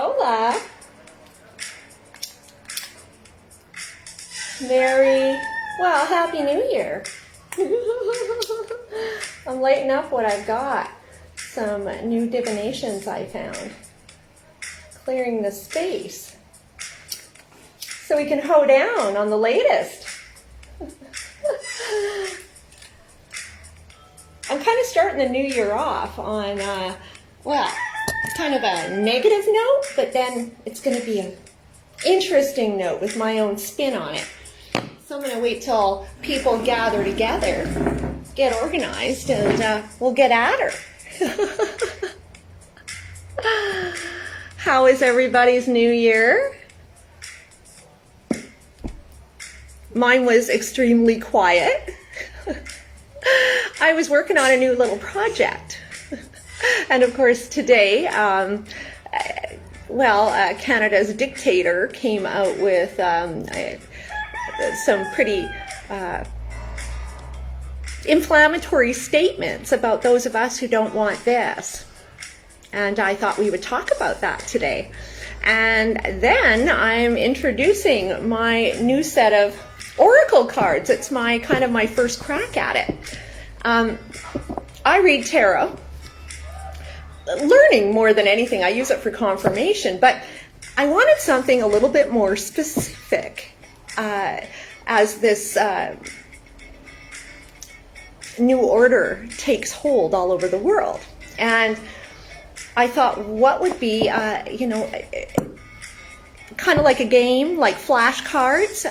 Hola. Happy New Year. I'm lighting up what I've got. Some new divinations I found. Clearing the space so we can hoe down on the latest. I'm kind of starting the new year off on, kind of a negative note, but then it's going to be an interesting note with my own spin on it. So I'm going to wait till people gather together, get organized, and we'll get at her. How is everybody's new year? Mine was extremely quiet. I was working on a new little project. And of course today, Canada's dictator came out with some pretty inflammatory statements about those of us who don't want this. And I thought we would talk about that today. And then I'm introducing my new set of oracle cards. It's my first crack at it. I read tarot, learning more than anything. I use it for confirmation, but I wanted something a little bit more specific as this new order takes hold all over the world. And I thought, what would be, kind of like a game, like flashcards,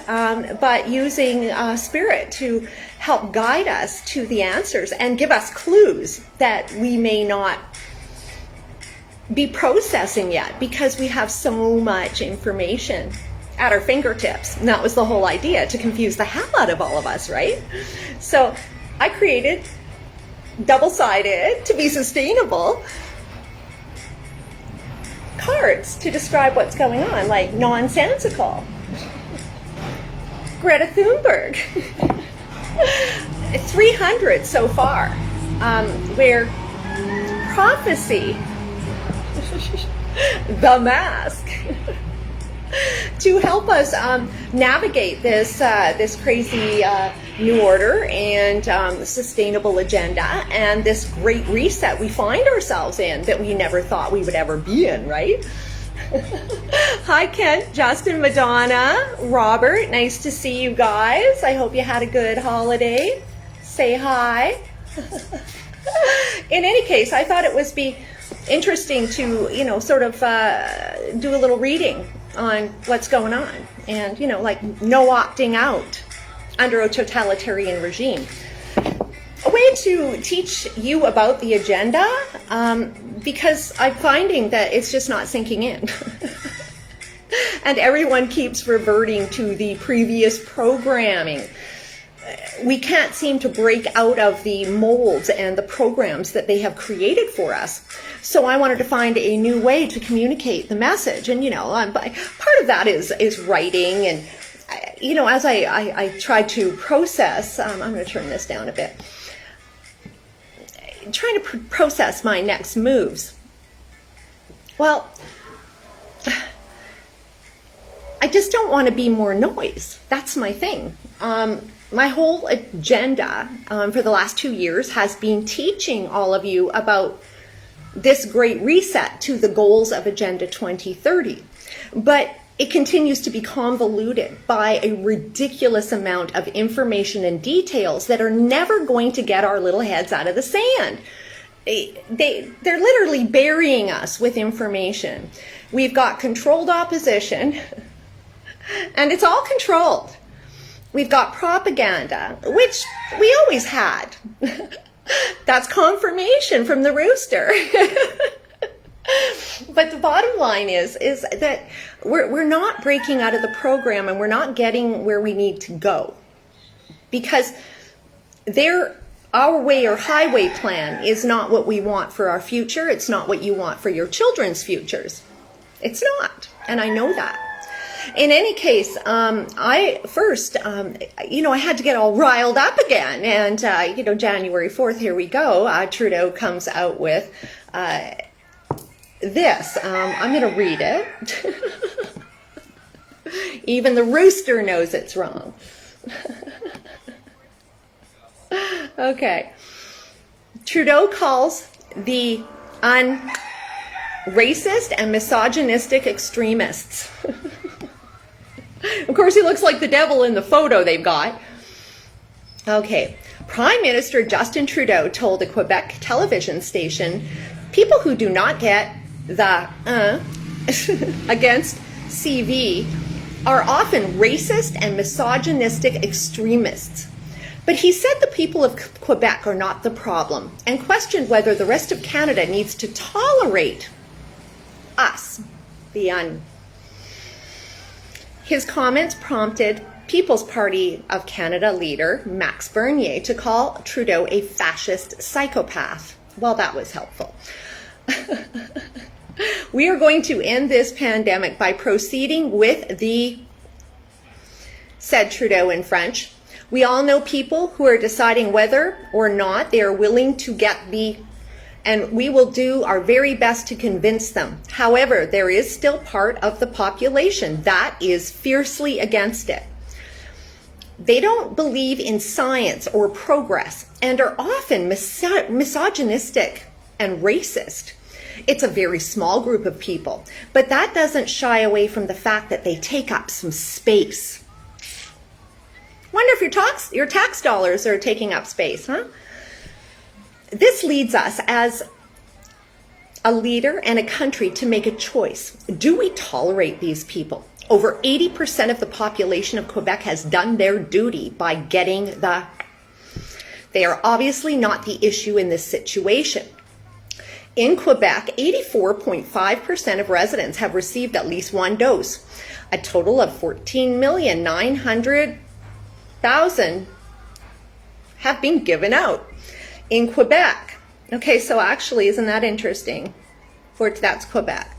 but using spirit to help guide us to the answers and give us clues that we may not be processing yet because we have so much information at our fingertips. And that was the whole idea, to confuse the hell out of all of us, right? So I created double-sided, to be sustainable, cards to describe what's going on, like nonsensical, Greta Thunberg, 300 so far, where prophecy, the mask, to help us navigate this crazy new order and sustainable agenda and this great reset we find ourselves in that we never thought we would ever be in, right? Hi, Kent, Justin, Madonna, Robert. Nice to see you guys. I hope you had a good holiday. Say hi. In any case, I thought it would be interesting to, do a little reading on what's going on and, like no opting out under a totalitarian regime. A way to teach you about the agenda, because I'm finding that it's just not sinking in. And everyone keeps reverting to the previous programming. We can't seem to break out of the molds and the programs that they have created for us. So I wanted to find a new way to communicate the message. And, part of that is writing. And, as I tried to process, I'm going to turn this down a bit, trying to process my next moves. Well, I just don't want to be more noise. That's my thing. My whole agenda for the last 2 years has been teaching all of you about this great reset to the goals of Agenda 2030. But it continues to be convoluted by a ridiculous amount of information and details that are never going to get our little heads out of the sand. They're literally burying us with information. We've got controlled opposition, and it's all controlled. We've got propaganda, which we always had. That's confirmation from the rooster. But the bottom line is that we're not breaking out of the program and we're not getting where we need to go. Because our way or highway plan is not what we want for our future. It's not what you want for your children's futures. It's not. And I know that. In any case, I had to get all riled up again. And, January 4th, here we go. Trudeau comes out with this. I'm going to read it. Even the rooster knows it's wrong. Okay. Trudeau calls the racist and misogynistic extremists. Of course, he looks like the devil in the photo they've got. Okay. Prime Minister Justin Trudeau told a Quebec television station, people who do not get the against CV are often racist and misogynistic extremists. But he said the people of Quebec are not the problem and questioned whether the rest of Canada needs to tolerate us, the His comments prompted People's Party of Canada leader Max Bernier to call Trudeau a fascist psychopath. Well, that was helpful. We are going to end this pandemic by proceeding with said Trudeau in French. We all know people who are deciding whether or not they are willing to get and we will do our very best to convince them. However, there is still part of the population that is fiercely against it. They don't believe in science or progress and are often misogynistic and racist. It's a very small group of people, but that doesn't shy away from the fact that they take up some space. Wonder if your tax dollars are taking up space, huh? This leads us as a leader and a country to make a choice. Do we tolerate these people? Over 80% of the population of Quebec has done their duty by getting They are obviously not the issue in this situation. In Quebec, 84.5% of residents have received at least one dose. A total of 14,900,000 have been given out in Quebec. Okay, so actually, isn't that interesting? That's Quebec.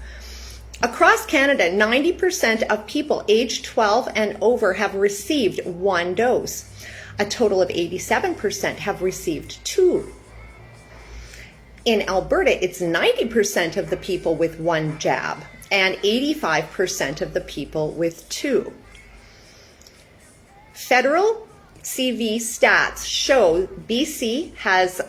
Across Canada, 90% of people aged 12 and over have received one dose. A total of 87% have received two. In Alberta, it's 90% of the people with one jab and 85% of the people with two. Federal CV stats show BC has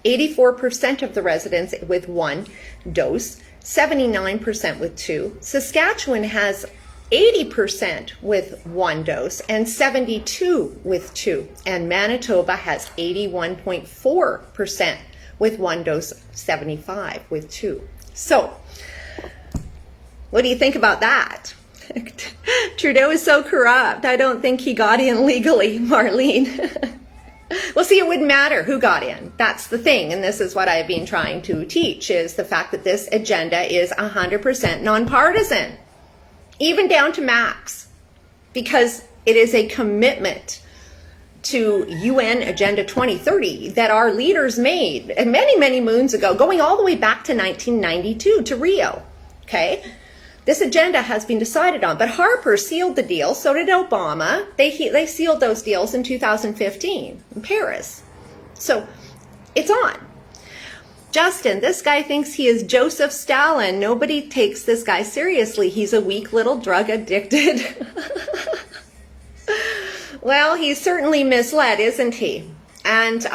84% of the residents with one dose, 79% with two. Saskatchewan has 80% with one dose and 72% with two. And Manitoba has 81.4% with one dose, 75% with two. So, what do you think about that? Trudeau is so corrupt. I don't think he got in legally, Marlene. Well, see, it wouldn't matter who got in. That's the thing, and this is what I've been trying to teach, is the fact that this agenda is 100% nonpartisan, even down to Max, because it is a commitment to UN Agenda 2030 that our leaders made many, many moons ago, going all the way back to 1992 to Rio, okay? This agenda has been decided on, but Harper sealed the deal, so did Obama. They sealed those deals in 2015 in Paris. So it's on. Justin, this guy thinks he is Joseph Stalin. Nobody takes this guy seriously. He's a weak little drug addicted. Well, he's certainly misled, isn't he? And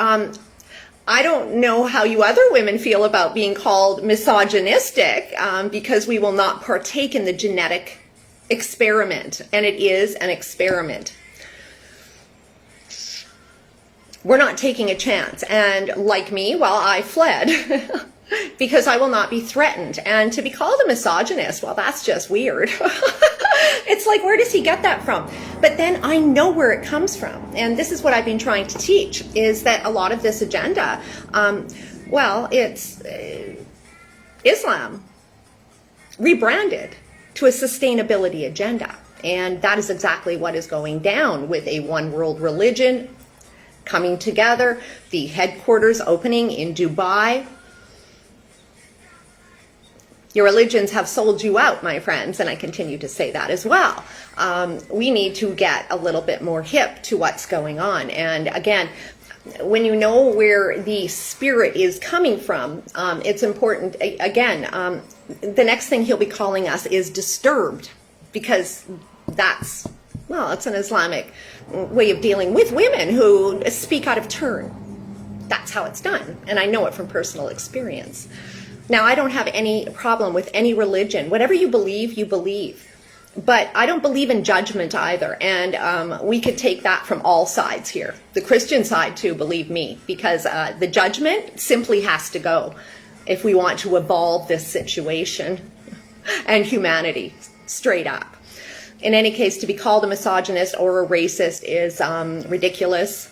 I don't know how you other women feel about being called misogynistic, because we will not partake in the genetic experiment, and it is an experiment. We're not taking a chance, and like me, well, I fled because I will not be threatened. And to be called a misogynist, well, that's just weird. It's like, where does he get that from? But then I know where it comes from. And this is what I've been trying to teach, is that a lot of this agenda, well, it's Islam rebranded to a sustainability agenda. And that is exactly what is going down with a one world religion coming together, the headquarters opening in Dubai. Your religions have sold you out, my friends, and I continue to say that as well. We need to get a little bit more hip to what's going on. And again, when you know where the spirit is coming from, it's important. Again, the next thing he'll be calling us is disturbed, because that's, well, it's an Islamic way of dealing with women who speak out of turn. That's how it's done, and I know it from personal experience. Now, I don't have any problem with any religion. Whatever you believe, you believe. But I don't believe in judgment either, and we could take that from all sides here. The Christian side too, believe me, because the judgment simply has to go if we want to evolve this situation and humanity, straight up. In any case, to be called a misogynist or a racist is ridiculous,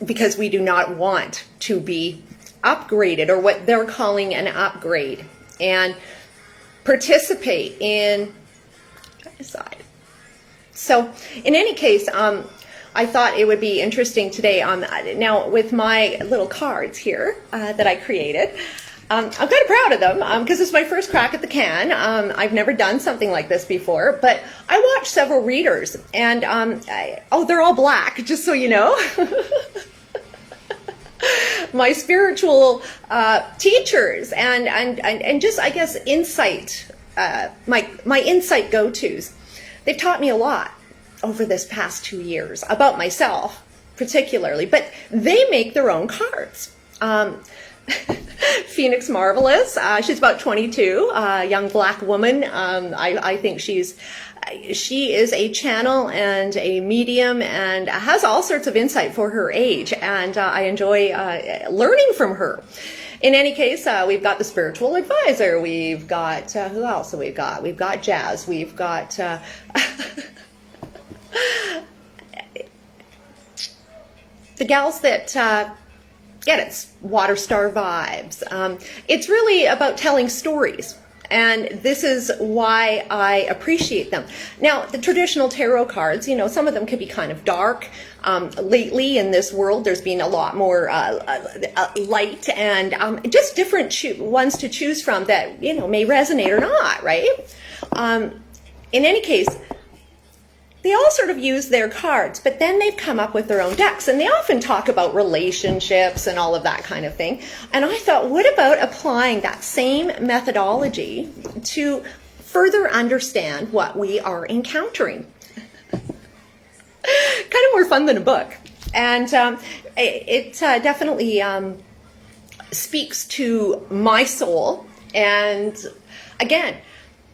because we do not want to be upgraded, or what they're calling an upgrade, and participate in genocide. So in any case, I thought it would be interesting today, now with my little cards here that I created. I'm kind of proud of them because it's my first crack at the can. I've never done something like this before, but I watched several readers, and they're all black, just so you know. My spiritual teachers and just, I guess, insight, my insight go-tos. They've taught me a lot over this past 2 years about myself, particularly, but they make their own cards. Phoenix Marvelous, she's about 22, young black woman. I think she is a channel and a medium and has all sorts of insight for her age, and I enjoy learning from her. In any case, we've got the spiritual advisor, we've got, who else have we got? We've got Jazz, we've got the gals that get it, Water Star vibes. It's really about telling stories. And this is why I appreciate them. Now, the traditional tarot cards, you know, some of them can be kind of dark. Lately in this world, there's been a lot more light and just different ones to choose from that, you know, may resonate or not, right? In any case, they all sort of use their cards, but then they've come up with their own decks, and they often talk about relationships and all of that kind of thing. And I thought, what about applying that same methodology to further understand what we are encountering? Kind of more fun than a book. And it definitely speaks to my soul, and again,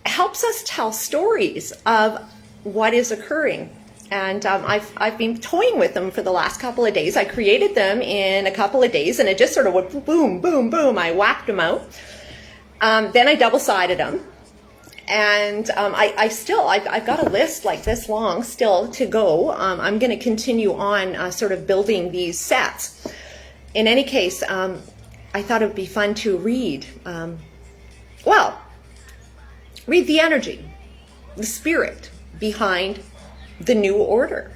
helps us tell stories of what is occurring. And I've been toying with them for the last couple of days. I created them in a couple of days, and it just sort of went boom, boom, boom. I whacked them out. Then I double-sided them. And I've got a list like this long still to go. I'm going to continue on sort of building these sets. In any case, I thought it would be fun to read. Read the energy, the spirit behind the new order.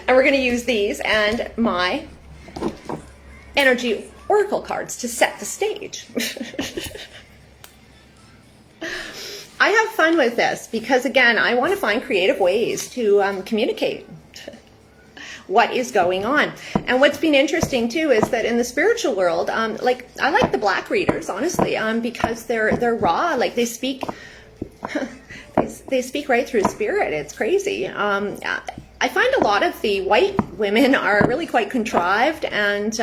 And we're going to use these and my energy oracle cards to set the stage. I have fun with this because, again, I want to find creative ways to communicate what is going on. And what's been interesting too is that in the spiritual world, I like the black readers, honestly, because they're raw. Like they speak they speak right through spirit. It's crazy. I find a lot of the white women are really quite contrived and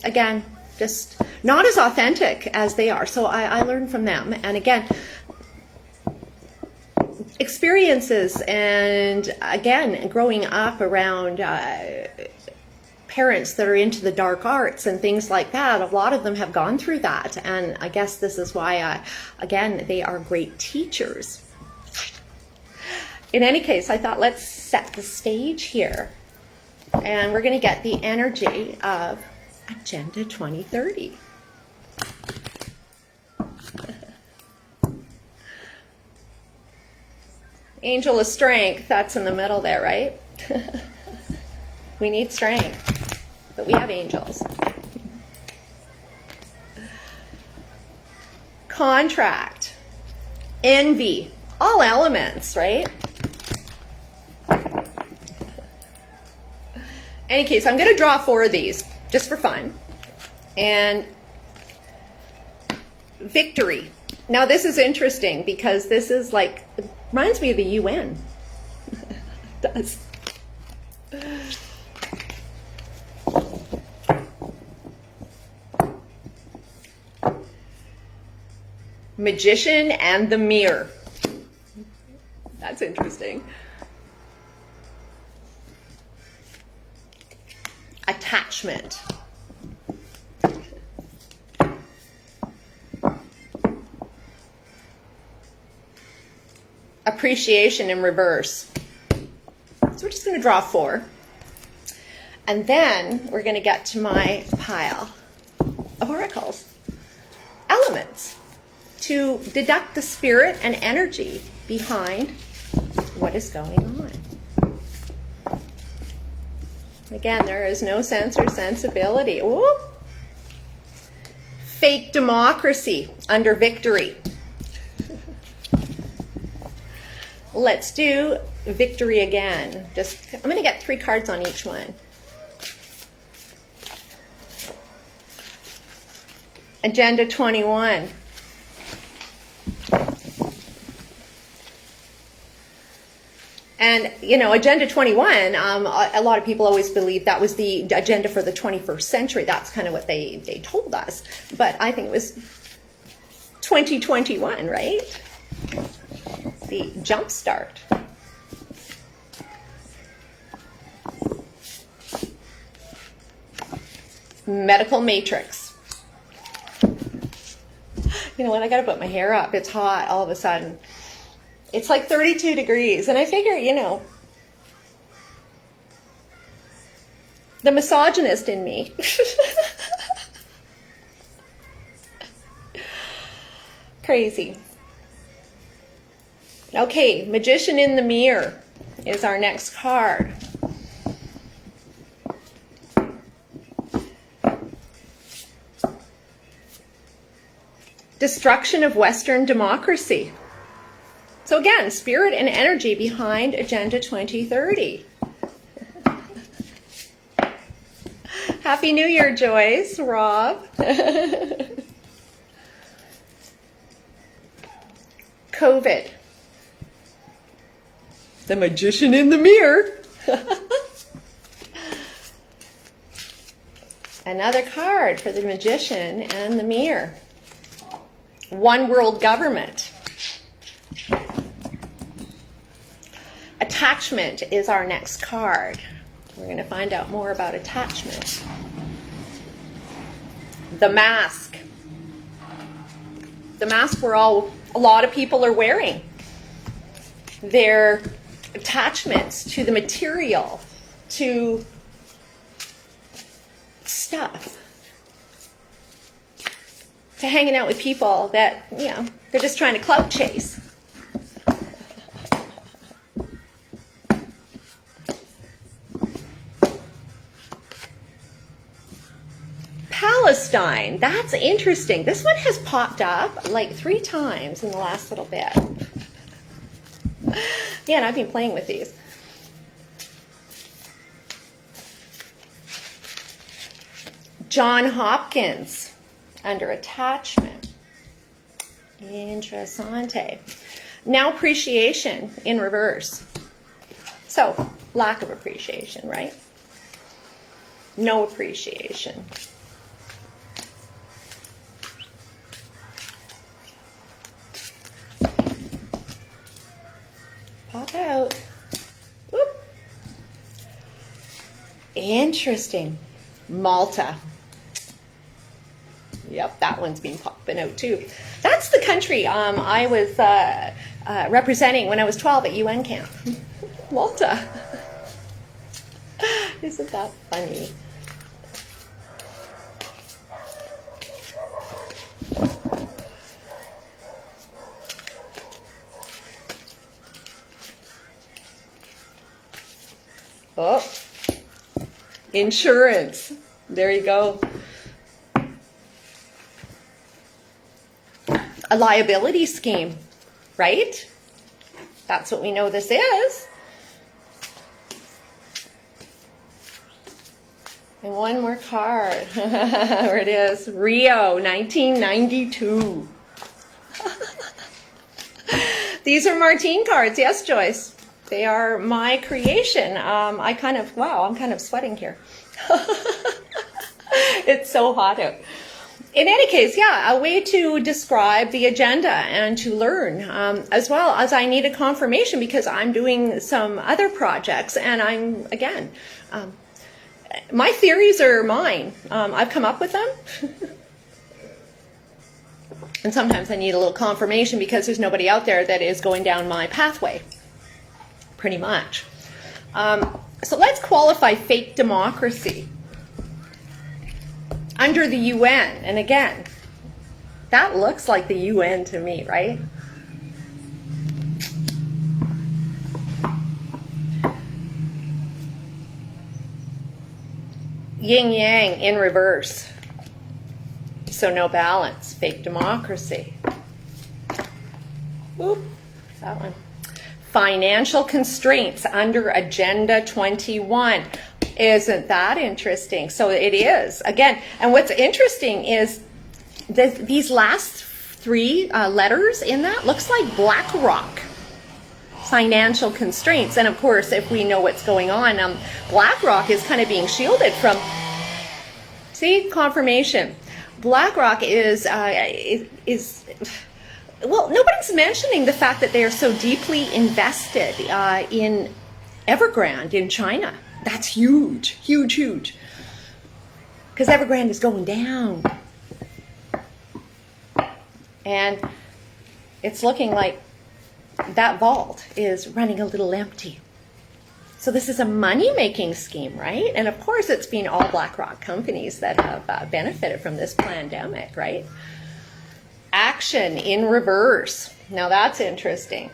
again, just not as authentic as they are. So I learn from them. And again, experiences and again, growing up around parents that are into the dark arts and things like that, a lot of them have gone through that. And I guess this is why, again, they are great teachers. In any case, I thought let's set the stage here. And we're going to get the energy of Agenda 2030. Angel of Strength, that's in the middle there, right? We need strength, but we have angels. Contract, envy, all elements, right? any case, I'm going to draw 4 of these just for fun. And victory. Now this is interesting because this is like, it reminds me of the UN. It does. Magician and the mirror. That's interesting. Attachment. Appreciation in reverse. So we're just going to draw 4. And then we're going to get to my pile of oracles. Elements. To deduct the spirit and energy behind what is going on. Again, there is no sense or sensibility. Ooh. Fake democracy under victory. Let's do victory again. I'm going to get 3 cards on each one. Agenda 21. And, you know, Agenda 21, a lot of people always believe that was the agenda for the 21st century. That's kind of what they told us. But I think it was 2021, right? The jump start. Medical matrix. You know what, I got to put my hair up. It's hot all of a sudden. It's like 32 degrees. And I figure, you know, the misogynist in me. Crazy. Okay, Magician in the Mirror is our next card. Destruction of Western democracy. So again, spirit and energy behind Agenda 2030. Happy New Year, Joyce, Rob. COVID. The Magician in the Mirror. Another card for the Magician and the Mirror. One world government. Attachment is our next card. We're going to find out more about attachment. The mask. The mask a lot of people are wearing. Their attachments to the material, to stuff, to hanging out with people that, you know, they're just trying to clout chase. Palestine, that's interesting. This one has popped up like 3 times in the last little bit. Yeah, and I've been playing with these. John Hopkins under attachment. Interessante. Now appreciation in reverse. So, lack of appreciation, right? No appreciation. Pop out. Whoop. Interesting. Malta. Yep, that one's been popping out too. That's the country I was representing when I was 12 at UN camp. Malta. Isn't that funny? Oh, insurance. There you go. A liability scheme, right? That's what we know this is. And one more card. There it is. Rio, 1992. These are Martine cards. Yes, Joyce. They are my creation. I'm kind of sweating here. It's so hot out. In any case, yeah, a way to describe the agenda and to learn, as well as I need a confirmation because I'm doing some other projects and my theories are mine. I've come up with them. And sometimes I need a little confirmation because there's nobody out there that is going down my pathway, pretty much. So let's qualify fake democracy under the UN. And again, that looks like the UN to me, right? Yin yang in reverse. So no balance, fake democracy. Oop, that one. Financial constraints under Agenda 21. Isn't that interesting? So it is. Again, and what's interesting is these last three letters in that looks like BlackRock. Financial constraints. And of course, if we know what's going on, BlackRock is kind of being shielded from, see, confirmation. BlackRock is well, nobody's mentioning the fact that they are so deeply invested in Evergrande in China. That's huge, huge, huge. Because Evergrande is going down. And it's looking like that vault is running a little empty. So this is a money-making scheme, right? And of course, it's been all BlackRock companies that have benefited from this pandemic, right? Action in reverse. Now that's interesting.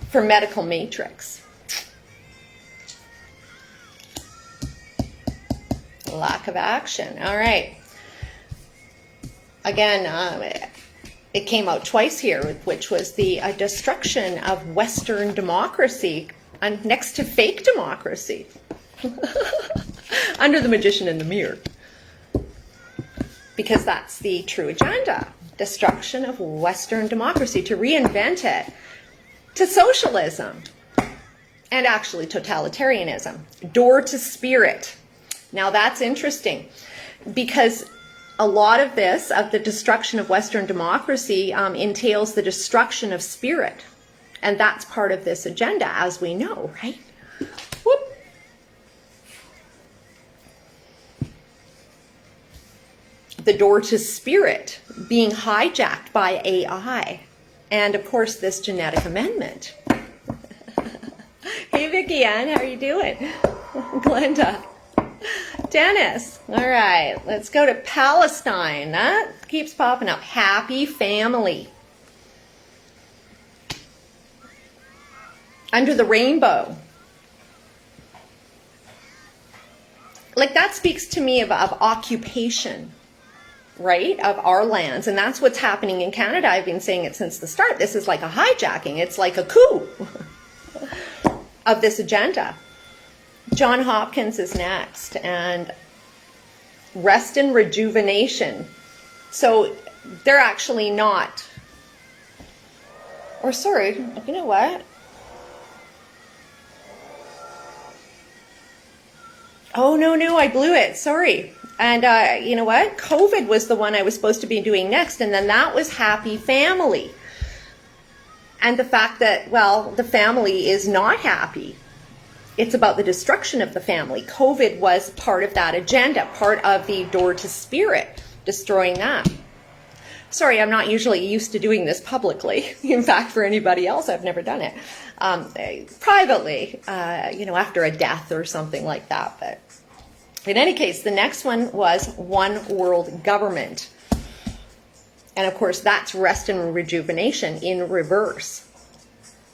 For medical matrix. Lack of action. All right. Again, it came out twice here, which was the destruction of Western democracy next to fake democracy. Under the magician in the mirror. Because that's the true agenda. Destruction of Western democracy, to reinvent it to socialism and actually totalitarianism. Door to spirit. Now that's interesting because a lot of this, of the destruction of Western democracy, entails the destruction of spirit. And that's part of this agenda, as we know, right? Whoop. The door to spirit being hijacked by AI. And of course, this genetic amendment. Hey, Vicki Ann, how are you doing? Glenda. Dennis. All right, let's go to Palestine. That keeps popping up. Happy family. Under the rainbow. Like that speaks to me of occupation, right, of our lands. And that's what's happening in Canada. I've been saying it since the start. This is like a hijacking. It's like a coup of this agenda. John Hopkins is next. And rest and rejuvenation. So they're actually not. Or sorry, you know what? Oh, no, I blew it. Sorry. And you know what? COVID was the one I was supposed to be doing next. And then that was happy family. And the fact that, well, the family is not happy. It's about the destruction of the family. COVID was part of that agenda, part of the door to spirit, destroying that. Sorry, I'm not usually used to doing this publicly. In fact, for anybody else, I've never done it. Privately, after a death or something like that. But in any case, the next one was one world government. And of course, that's rest and rejuvenation in reverse.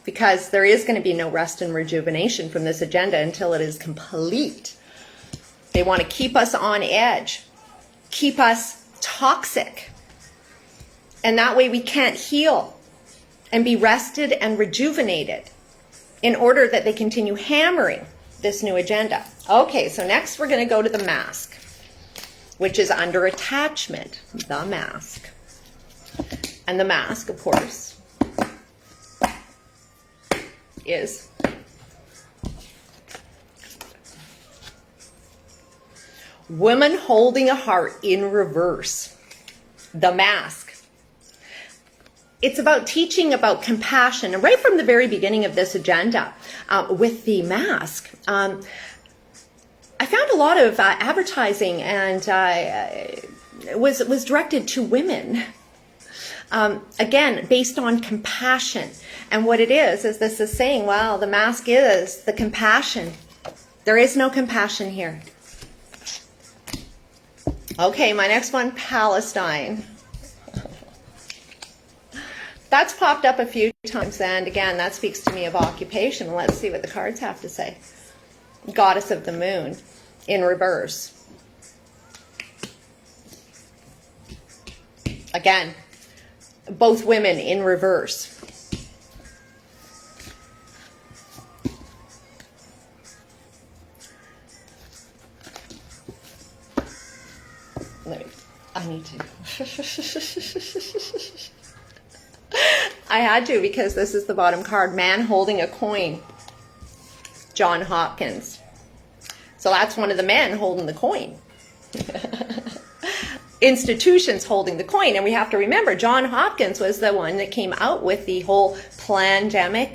Because there is going to be no rest and rejuvenation from this agenda until it is complete. They want to keep us on edge, keep us toxic. And that way we can't heal and be rested and rejuvenated in order that they continue hammering this new agenda. Okay, so next we're going to go to the mask, which is under attachment, the mask. And the mask, of course, is woman holding a heart in reverse. The mask. It's about teaching about compassion. And right from the very beginning of this agenda with the mask, I found a lot of advertising and was directed to women. Again, based on compassion. And what it is this is saying, well, the mask is the compassion. There is no compassion here. Okay, my next one, Palestine. That's popped up a few times, and again, that speaks to me of occupation. Let's see what the cards have to say. Goddess of the moon in reverse. Again, both women in reverse. I need to. I had to because this is the bottom card. Man holding a coin. John Hopkins. So that's one of the men holding the coin. Institutions holding the coin. And we have to remember, John Hopkins was the one that came out with the whole pandemic.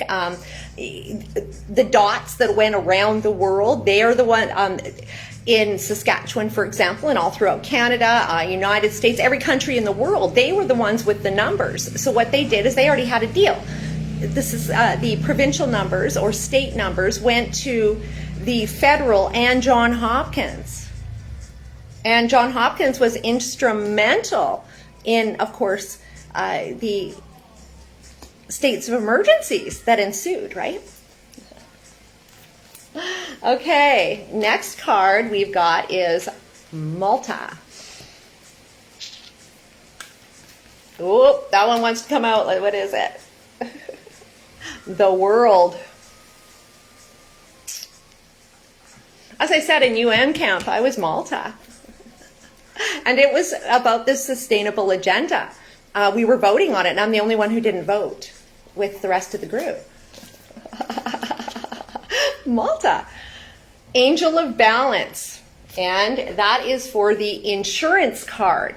The dots that went around the world, they are the one... in Saskatchewan, for example, and all throughout Canada, United States, every country in the world, they were the ones with the numbers. So what they did is they already had a deal. This is the provincial numbers or state numbers went to the federal and John Hopkins. And John Hopkins was instrumental in, of course, the states of emergencies that ensued, right? Okay, next card we've got is Malta. Oh, that one wants to come out. What is it? The world. As I said in UN camp, I was Malta. And it was about this sustainable agenda. We were voting on it, and I'm the only one who didn't vote with the rest of the group. Malta. Angel of Balance. And that is for the insurance card.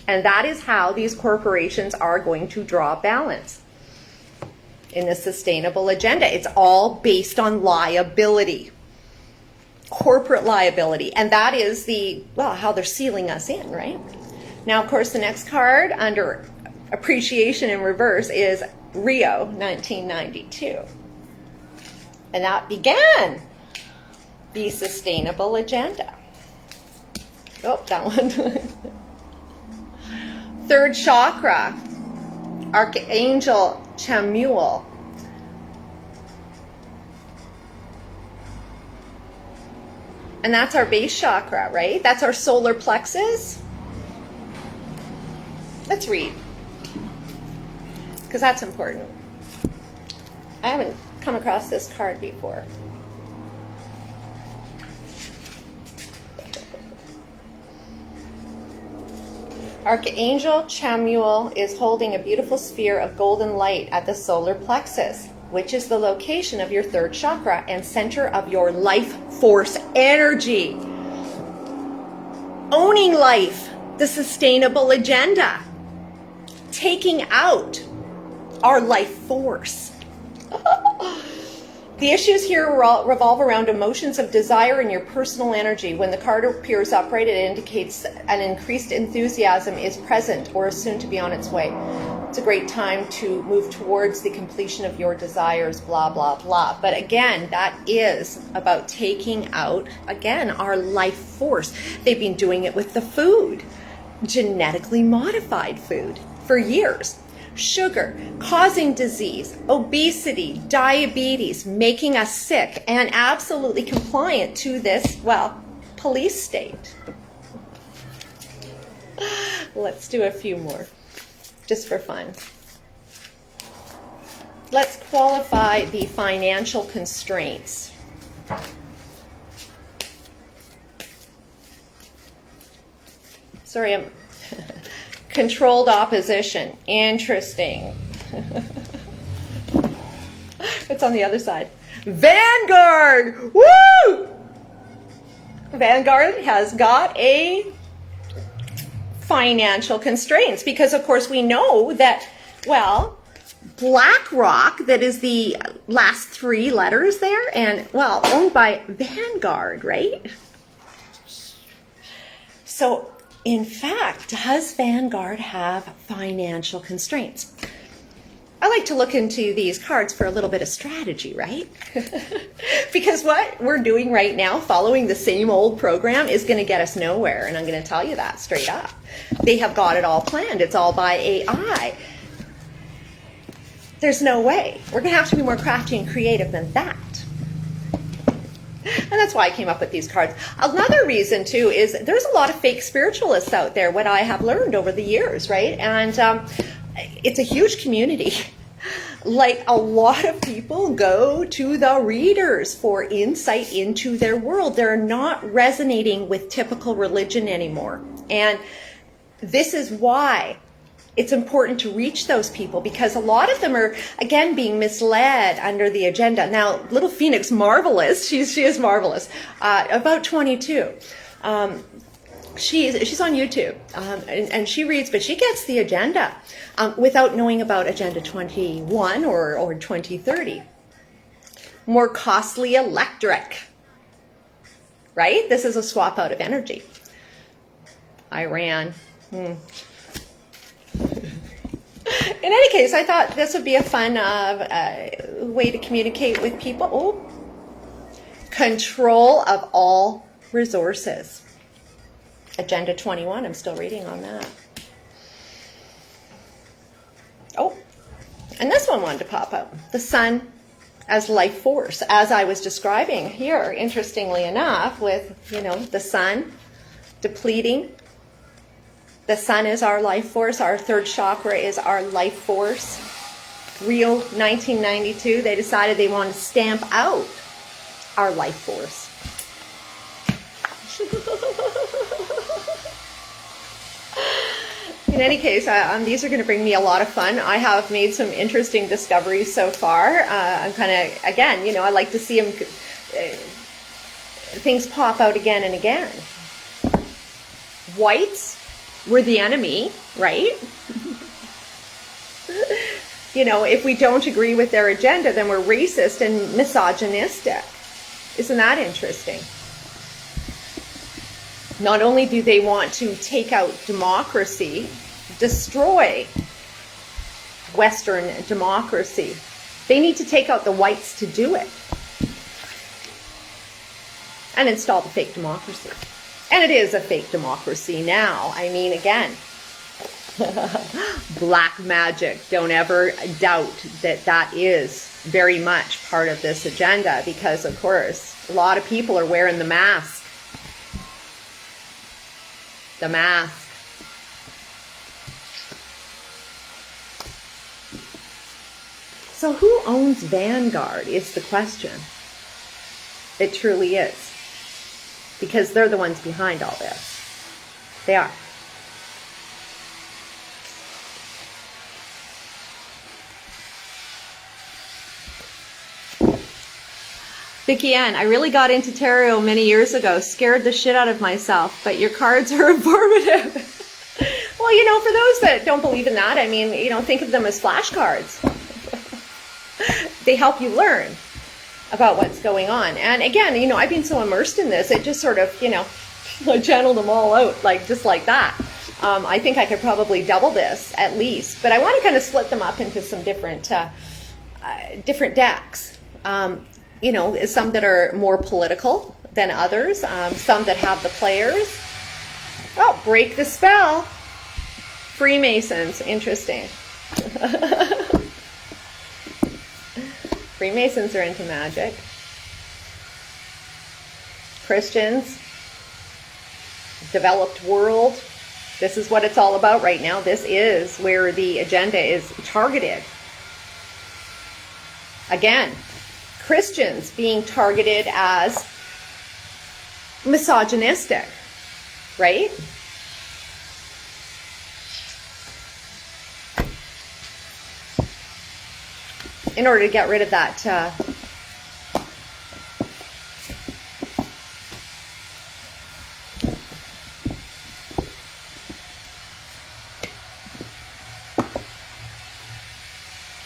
And that is how these corporations are going to draw balance in the sustainable agenda. It's all based on liability. Corporate liability. And that is how they're sealing us in, right? Now, of course, the next card under appreciation in reverse is Rio 1992. And that began the sustainable agenda. Oh, that one. Third chakra, Archangel Chamuel. And that's our base chakra, right? That's our solar plexus. Let's read, because that's important. I haven't come across this card before. Archangel Chamuel is holding a beautiful sphere of golden light at the solar plexus, which is the location of your third chakra and center of your life force energy. Owning life, the sustainable agenda. Taking out our life force. The issues here revolve around emotions of desire and your personal energy. When the card appears upright, it indicates an increased enthusiasm is present or is soon to be on its way. It's a great time to move towards the completion of your desires, blah, blah, blah. But again, that is about taking out, again, our life force. They've been doing it with the food, genetically modified food, for years. Sugar, causing disease, obesity, diabetes, making us sick, and absolutely compliant to this, police state. Let's do a few more, just for fun. Let's qualify the financial constraints. Sorry, I'm controlled opposition. Interesting. It's on the other side. Vanguard! Woo! Vanguard has got a financial constraints because, of course, we know that, well, BlackRock, that is the last three letters there, and, well, owned by Vanguard, right? So, in fact, does Vanguard have financial constraints? I like to look into these cards for a little bit of strategy, right? Because what we're doing right now, following the same old program, is going to get us nowhere, and I'm going to tell you that straight up. They have got it all planned. It's all by AI. There's no way. We're going to have to be more crafty and creative than that. And that's why I came up with these cards. Another reason, too, is there's a lot of fake spiritualists out there, what I have learned over the years, right? And it's a huge community. Like, a lot of people go to the readers for insight into their world. They're not resonating with typical religion anymore. And this is why it's important to reach those people, because a lot of them are, again, being misled under the agenda. Now, Little Phoenix, marvelous. She is marvelous. About 22. She's on YouTube, and she reads, but she gets the agenda without knowing about Agenda 21 or 2030. More costly electric, right? This is a swap out of energy. Iran. In any case, I thought this would be a fun way to communicate with people. Oh, control of all resources. Agenda 21, I'm still reading on that. Oh, and this one wanted to pop up. The sun as life force, as I was describing here, interestingly enough, with, the sun depleting. The sun is our life force. Our third chakra is our life force. Rio 1992, they decided they wanted to stamp out our life force. In any case, these are going to bring me a lot of fun. I have made some interesting discoveries so far. I'm kind of, again, I like to see them, things pop out again and again. Whites were the enemy, right? If we don't agree with their agenda, then we're racist and misogynistic. Isn't that interesting? Not only do they want to take out democracy, destroy Western democracy, they need to take out the whites to do it and install the fake democracy. And it is a fake democracy now. I mean, again, black magic. Don't ever doubt that that is very much part of this agenda, because, of course, a lot of people are wearing the mask. The mask. So who owns Vanguard is the question. It truly is. Because they're the ones behind all this. They are. Vicki Ann, I really got into tarot many years ago, scared the shit out of myself, but your cards are informative. Well, for those that don't believe in that, I mean, think of them as flashcards. They help you learn about what's going on. And again, I've been so immersed in this, it just sort of, I channeled them all out, just like that. I think I could probably double this at least, but I want to kind of split them up into some different decks. Some that are more political than others, some that have the players. Oh, break the spell. Freemasons, interesting. Freemasons are into magic. Christians, developed world. This is what it's all about right now. This is where the agenda is targeted. Again, Christians being targeted as misogynistic, right? in order to get rid of that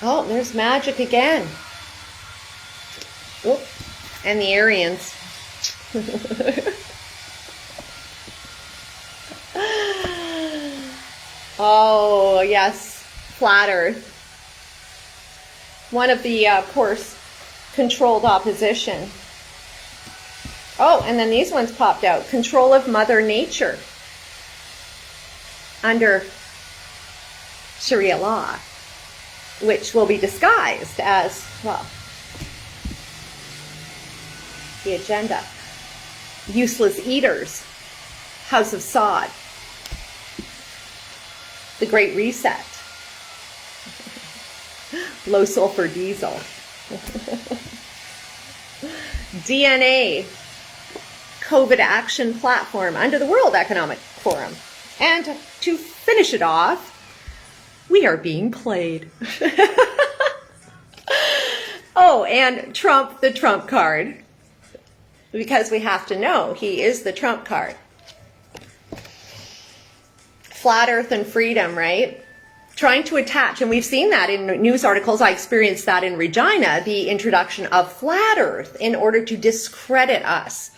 oh, there's magic again. Oh, and the Aryans. Oh, yes, flat Earth. One of the, of course, controlled opposition. Oh, and then these ones popped out. Control of Mother Nature under Sharia law, which will be disguised as, well, the agenda. Useless eaters. House of Sod. The Great Reset. Low sulfur diesel. DNA. COVID action platform under the World Economic Forum. And to finish it off, we are being played. Oh, and Trump, the Trump card. Because we have to know he is the Trump card. Flat Earth and freedom, right? Trying to attach, and we've seen that in news articles. I experienced that in Regina, the introduction of flat Earth in order to discredit us.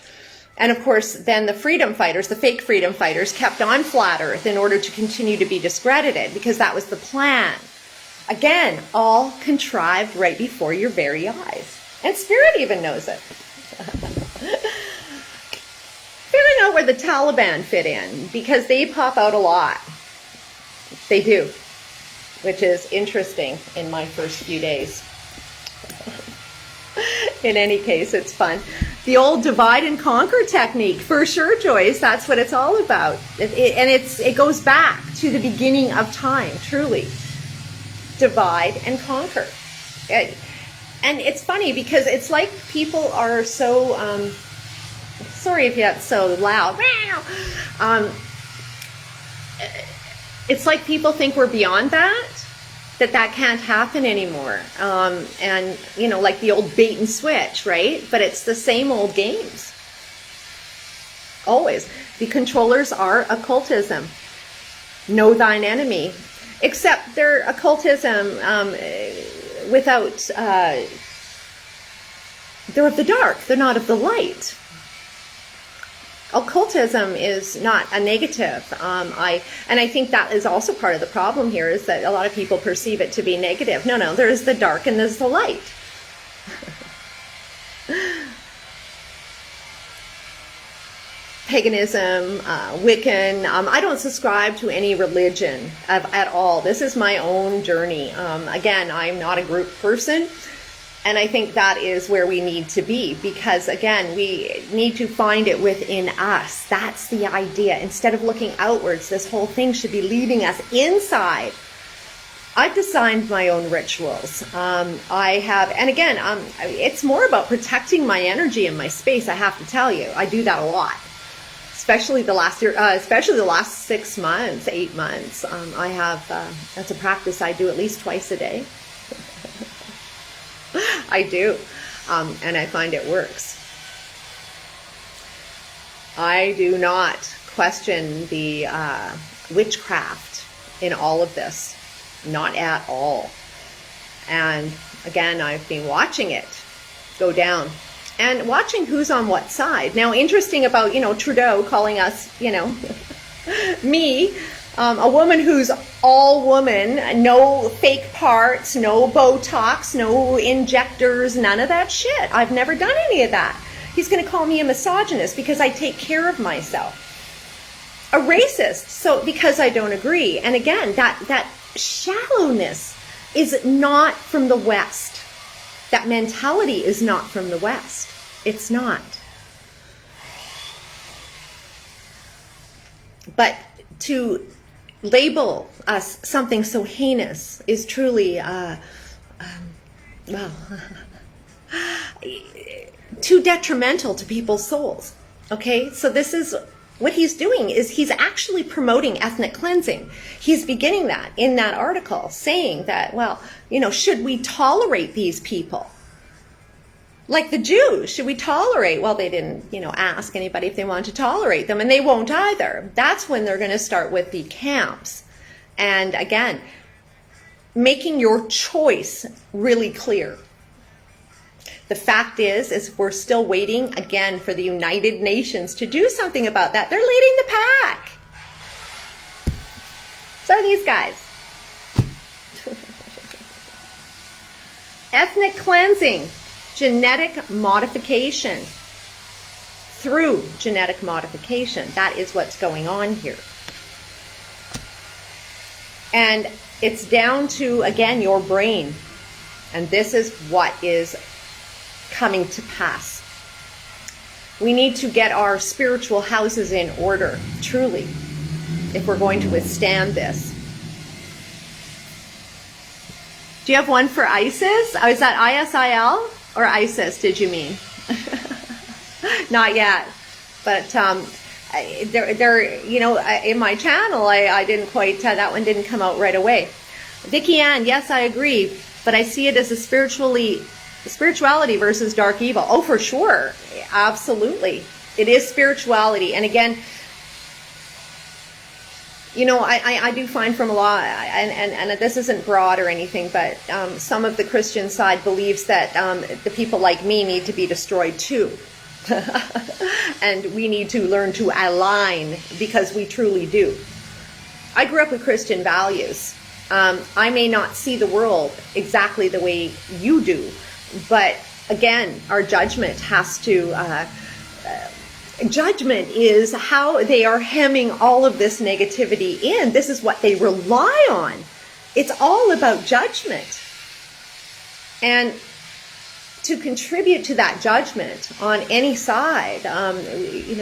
And of course, then the freedom fighters, the fake freedom fighters, kept on flat Earth in order to continue to be discredited, because that was the plan. Again, all contrived right before your very eyes. And Spirit even knows it. Figuring out where the Taliban fit in, because they pop out a lot. They do, which is interesting in my first few days. In any case, it's fun. The old divide and conquer technique, for sure, Joyce. That's what it's all about. And it goes back to the beginning of time, truly. Divide and conquer. And it's funny because it's like people are so, sorry if that's so loud. It's like people think we're beyond that can't happen anymore. And, you know, like the old bait and switch, right? But it's the same old games. Always. The controllers are occultism. Know thine enemy. Except they're occultism without, they're of the dark. They're not of the light. Occultism is not a negative. And I think that is also part of the problem here, is that a lot of people perceive it to be negative. No, there's the dark and there's the light. Paganism, Wiccan. I don't subscribe to any religion at all. This is my own journey. Again, I'm not a group person. And I think that is where we need to be, because, again, we need to find it within us. That's the idea. Instead of looking outwards, this whole thing should be leading us inside. I've designed my own rituals. I have, and again, it's more about protecting my energy and my space, I have to tell you. I do that a lot. Especially the last year, especially the last 6 months, 8 months. I have, that's a practice I do at least twice a day. I do, and I find it works. I do not question the witchcraft in all of this, not at all. And again, I've been watching it go down and watching who's on what side. Now, interesting about, Trudeau calling us, me, a woman who's all woman, no fake parts, no Botox, no injectors, none of that shit. I've never done any of that. He's going to call me a misogynist because I take care of myself. A racist, so because I don't agree. And again, that shallowness is not from the West. That mentality is not from the West. It's not. But to label us something so heinous is truly, too detrimental to people's souls. Okay, so this is what he's doing is he's actually promoting ethnic cleansing. He's beginning that in that article, saying that, well, should we tolerate these people? Like the Jews, should we tolerate? Well, they didn't, ask anybody if they wanted to tolerate them, and they won't either. That's when they're going to start with the camps. And again, making your choice really clear. The fact is we're still waiting, again, for the United Nations to do something about that. They're leading the pack. So are these guys. Ethnic cleansing, genetic modification. Through genetic modification. That is what's going on here. And it's down to, again, your brain. And this is what is coming to pass. We need to get our spiritual houses in order, truly, if we're going to withstand this. Do you have one for ISIS? Oh, is that ISIL or ISIS, did you mean? Not yet. But in my channel, I didn't quite, that one didn't come out right away. Vicky Ann, yes, I agree, but I see it as a spirituality versus dark evil. Oh, for sure. Absolutely. It is spirituality. And again, I do find from a lot, and this isn't broad or anything, but some of the Christian side believes that the people like me need to be destroyed too. And we need to learn to align, because we truly do. I grew up with Christian values. I may not see the world exactly the way you do, but again, our judgment has to, judgment is how they are hemming all of this negativity in. This is what they rely on. It's all about judgment. And to contribute to that judgment on any side, it's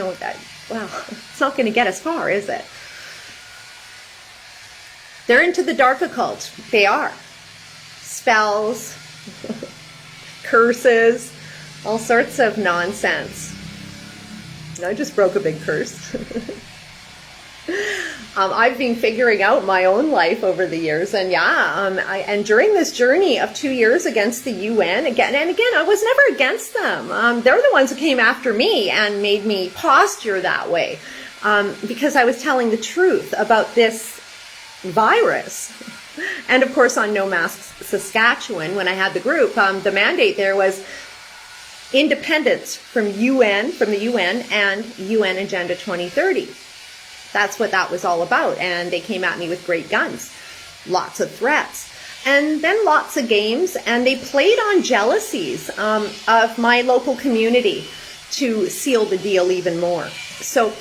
not going to get us far, is it? They're into the dark occult. They are. Spells, curses, all sorts of nonsense. I just broke a big curse. I've been figuring out my own life over the years, and and during this journey of 2 years against the UN, again, I was never against them. They're the ones who came after me and made me posture that way, because I was telling the truth about this virus. And of course, on No Masks Saskatchewan, when I had the group, the mandate there was independence from the UN and UN Agenda 2030. That's what that was all about. And they came at me with great guns, lots of threats, and then lots of games. And they played on jealousies of my local community to seal the deal even more. So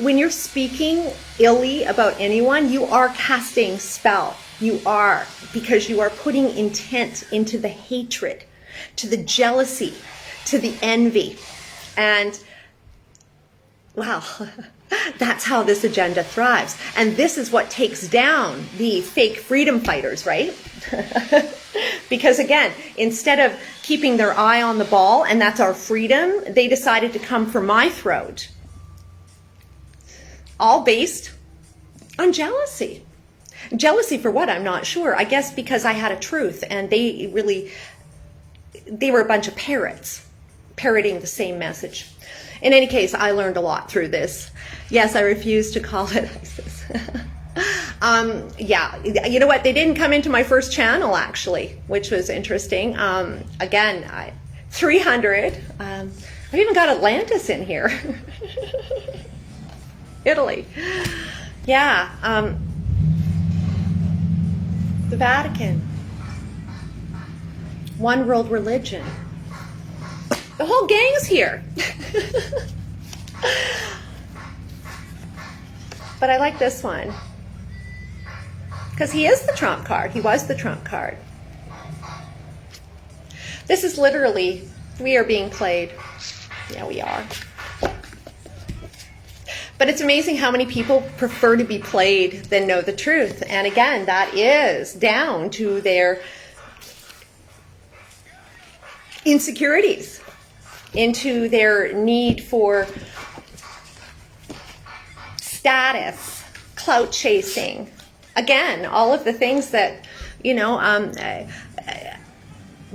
when you're speaking illy about anyone, you are casting spell. You are, because you are putting intent into the hatred, to the jealousy, to the envy. And wow, that's how this agenda thrives. And this is what takes down the fake freedom fighters, right? Because again, instead of keeping their eye on the ball, and that's our freedom, they decided to come for my throat. All based on jealousy. Jealousy for what? I'm not sure. I guess because I had a truth, and they were a bunch of parrots, parroting the same message. In any case, I learned a lot through this. Yes, I refuse to call it ISIS. You know what? They didn't come into my first channel, actually, which was interesting. Again, 300. I've even got Atlantis in here. Italy. Yeah. The Vatican. One world religion. The whole gang's here. But I like this one, because he is the trump card. He was the trump card. This is literally, we are being played. Yeah, we are. But it's amazing how many people prefer to be played than know the truth. And again, that is down to their insecurities, into their need for status, clout chasing. Again, all of the things that,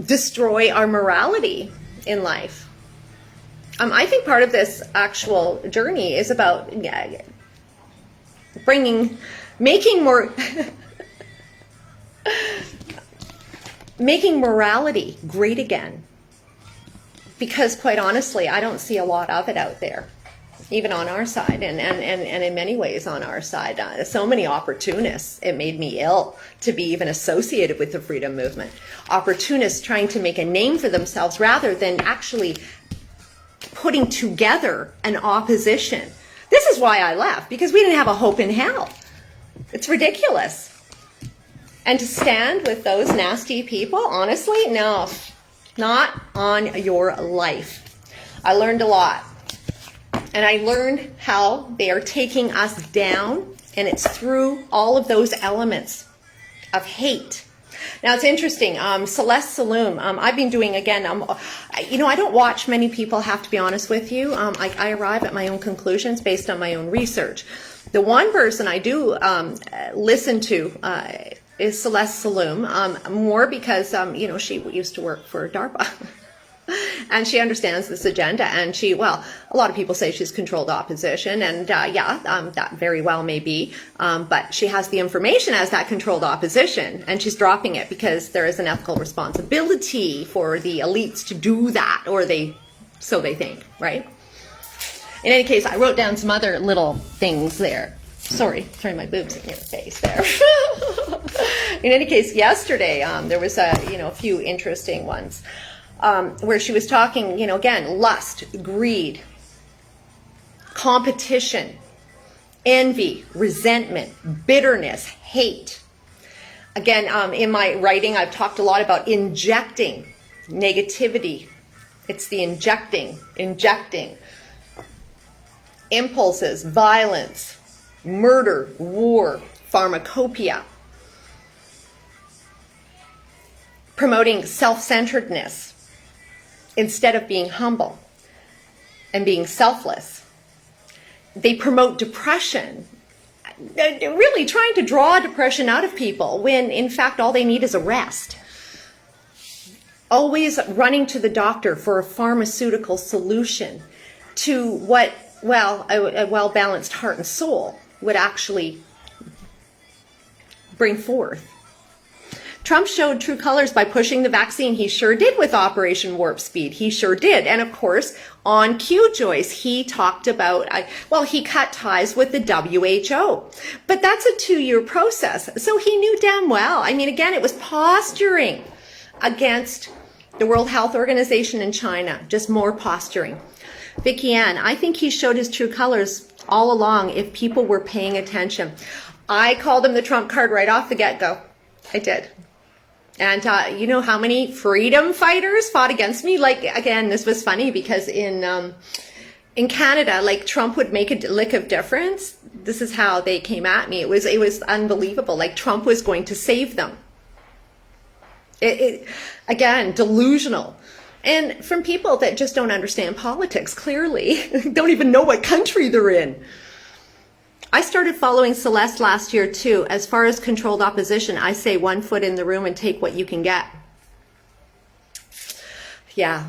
destroy our morality in life. I think part of this actual journey is about making morality great again. Because quite honestly, I don't see a lot of it out there, even on our side, and in many ways on our side. So many opportunists, it made me ill to be even associated with the freedom movement. Opportunists trying to make a name for themselves rather than actually putting together an opposition. This is why I left, because we didn't have a hope in hell. It's ridiculous. And to stand with those nasty people, honestly, no, not on your life. I learned a lot. And I learned how they are taking us down, and it's through all of those elements of hate. Now, it's interesting. Celeste Saloom, I've been doing, again, I don't watch many people, have to be honest with you. I arrive at my own conclusions based on my own research. The one person I do listen to is Celeste Saloom, more because, she used to work for DARPA. And she understands this agenda, and a lot of people say she's controlled opposition, and that very well may be, but she has the information as that controlled opposition, and she's dropping it because there is an ethical responsibility for the elites to do that, so they think, right? In any case, I wrote down some other little things there. Sorry, my boobs in your face there. In any case, yesterday there was a few interesting ones. Where she was talking, again, lust, greed, competition, envy, resentment, bitterness, hate. Again, in my writing, I've talked a lot about injecting negativity. It's the injecting, impulses, violence, murder, war, pharmacopoeia, promoting self-centeredness instead of being humble and being selfless. They promote depression, really trying to draw depression out of people when in fact all they need is a rest. Always running to the doctor for a pharmaceutical solution to what, a well-balanced heart and soul would actually bring forth. Trump showed true colors by pushing the vaccine. He sure did with Operation Warp Speed. He sure did. And of course, on Q, Joyce, he talked about, he cut ties with the WHO. But that's a 2-year process. So he knew damn well. Again, it was posturing against the World Health Organization in China. Just more posturing. Vicky Ann, I think he showed his true colors all along if people were paying attention. I called him the Trump card right off the get-go. I did. And you know how many freedom fighters fought against me? Again, this was funny because in Canada, Trump would make a lick of difference. This is how they came at me. It was unbelievable. Trump was going to save them. Again, delusional. And from people that just don't understand politics, clearly, don't even know what country they're in. I started following Celeste last year too. As far as controlled opposition, I say 1 foot in the room and take what you can get. Yeah,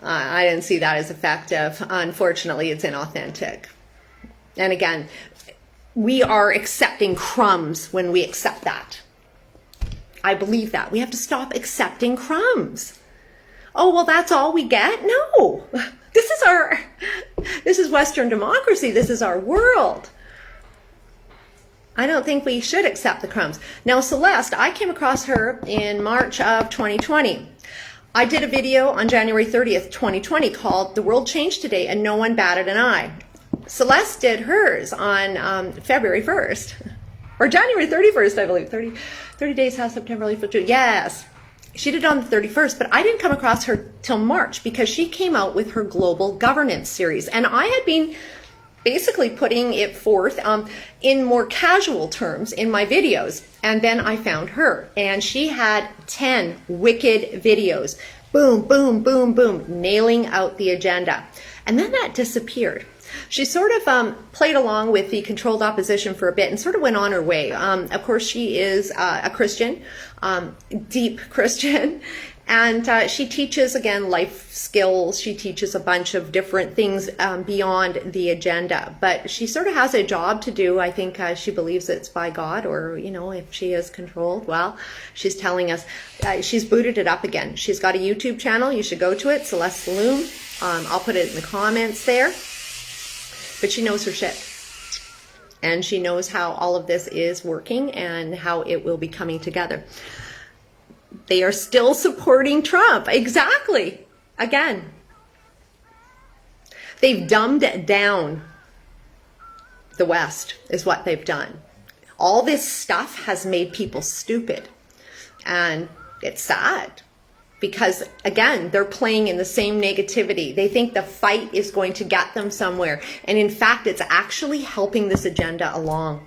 I didn't see that as effective. Unfortunately, it's inauthentic. And again, we are accepting crumbs when we accept that. I believe that. We have to stop accepting crumbs. Oh, that's all we get? No. This is Western democracy. This is our world. I don't think we should accept the crumbs. Now, Celeste, I came across her in March of 2020. I did a video on January 30th, 2020 called The World Changed Today and No One Batted an Eye. Celeste did hers on February 1st. Or January 31st, I believe. 30 days past September, early June. Yes. She did it on the 31st, but I didn't come across her till March because she came out with her global governance series. And I had been basically putting it forth in more casual terms in my videos. And then I found her, and she had 10 wicked videos. Boom, boom, boom, boom, nailing out the agenda. And then that disappeared. She sort of played along with the controlled opposition for a bit and sort of went on her way. Of course, she is a Christian, deep Christian, and she teaches, again, life skills. She teaches a bunch of different things beyond the agenda. But she sort of has a job to do. I think she believes it's by God, or, you know, if she is controlled, well, she's telling us. She's booted it up again. She's got a YouTube channel. You should go to it, Celeste Loom. I'll put it in the comments there. But she knows her shit. And she knows how all of this is working and how it will be coming together. They are still supporting Trump. Exactly. Again. They've dumbed down the West, is what they've done. All this stuff has made people stupid. And it's sad. Because, again, they're playing in the same negativity. They think the fight is going to get them somewhere. And in fact, it's actually helping this agenda along.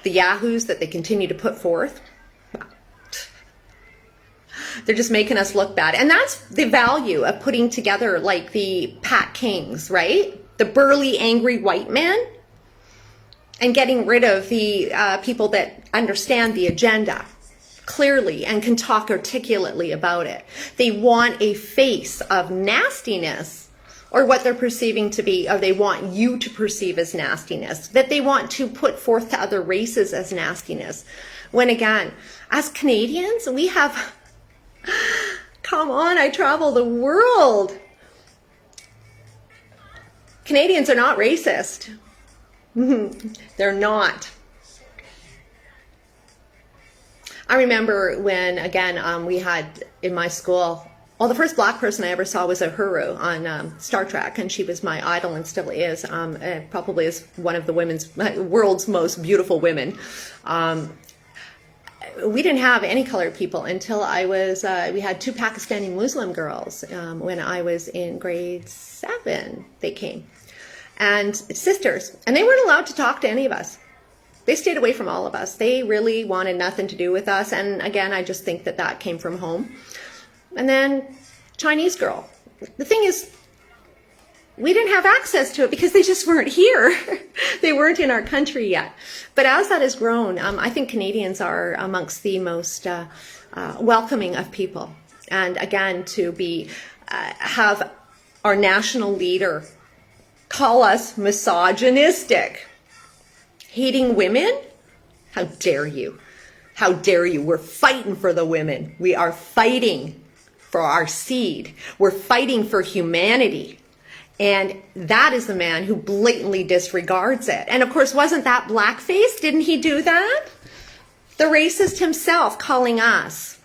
The yahoos that they continue to put forth, they're just making us look bad. And that's the value of putting together like the Pat Kings, right? The burly, angry white man. And getting rid of the people that understand the agenda clearly and can talk articulately about it. They want a face of nastiness, or what they're perceiving to be, or they want you to perceive as nastiness, that they want to put forth to other races as nastiness. When again, as Canadians, we have, come on, I travel the world. Canadians are not racist. They're not. I remember when, again, we had in my school, well, the first black person I ever saw was a Uhuru on Star Trek, and she was my idol and still is. Probably is one of the world's most beautiful women. We didn't have any colored people until we had 2 Pakistani Muslim girls when I was in grade 7. They came. And sisters, and they weren't allowed to talk to any of us. They stayed away from all of us. They really wanted nothing to do with us. And again, I just think that that came from home. And then Chinese girl. The thing is, we didn't have access to it because they just weren't here. They weren't in our country yet. But as that has grown, I think Canadians are amongst the most welcoming of people. And again, to have our national leader call us misogynistic, hating women? How dare you? How dare you? We're fighting for the women. We are fighting for our seed. We're fighting for humanity. And that is the man who blatantly disregards it. And of course, wasn't that blackface? Didn't he do that? The racist himself calling us.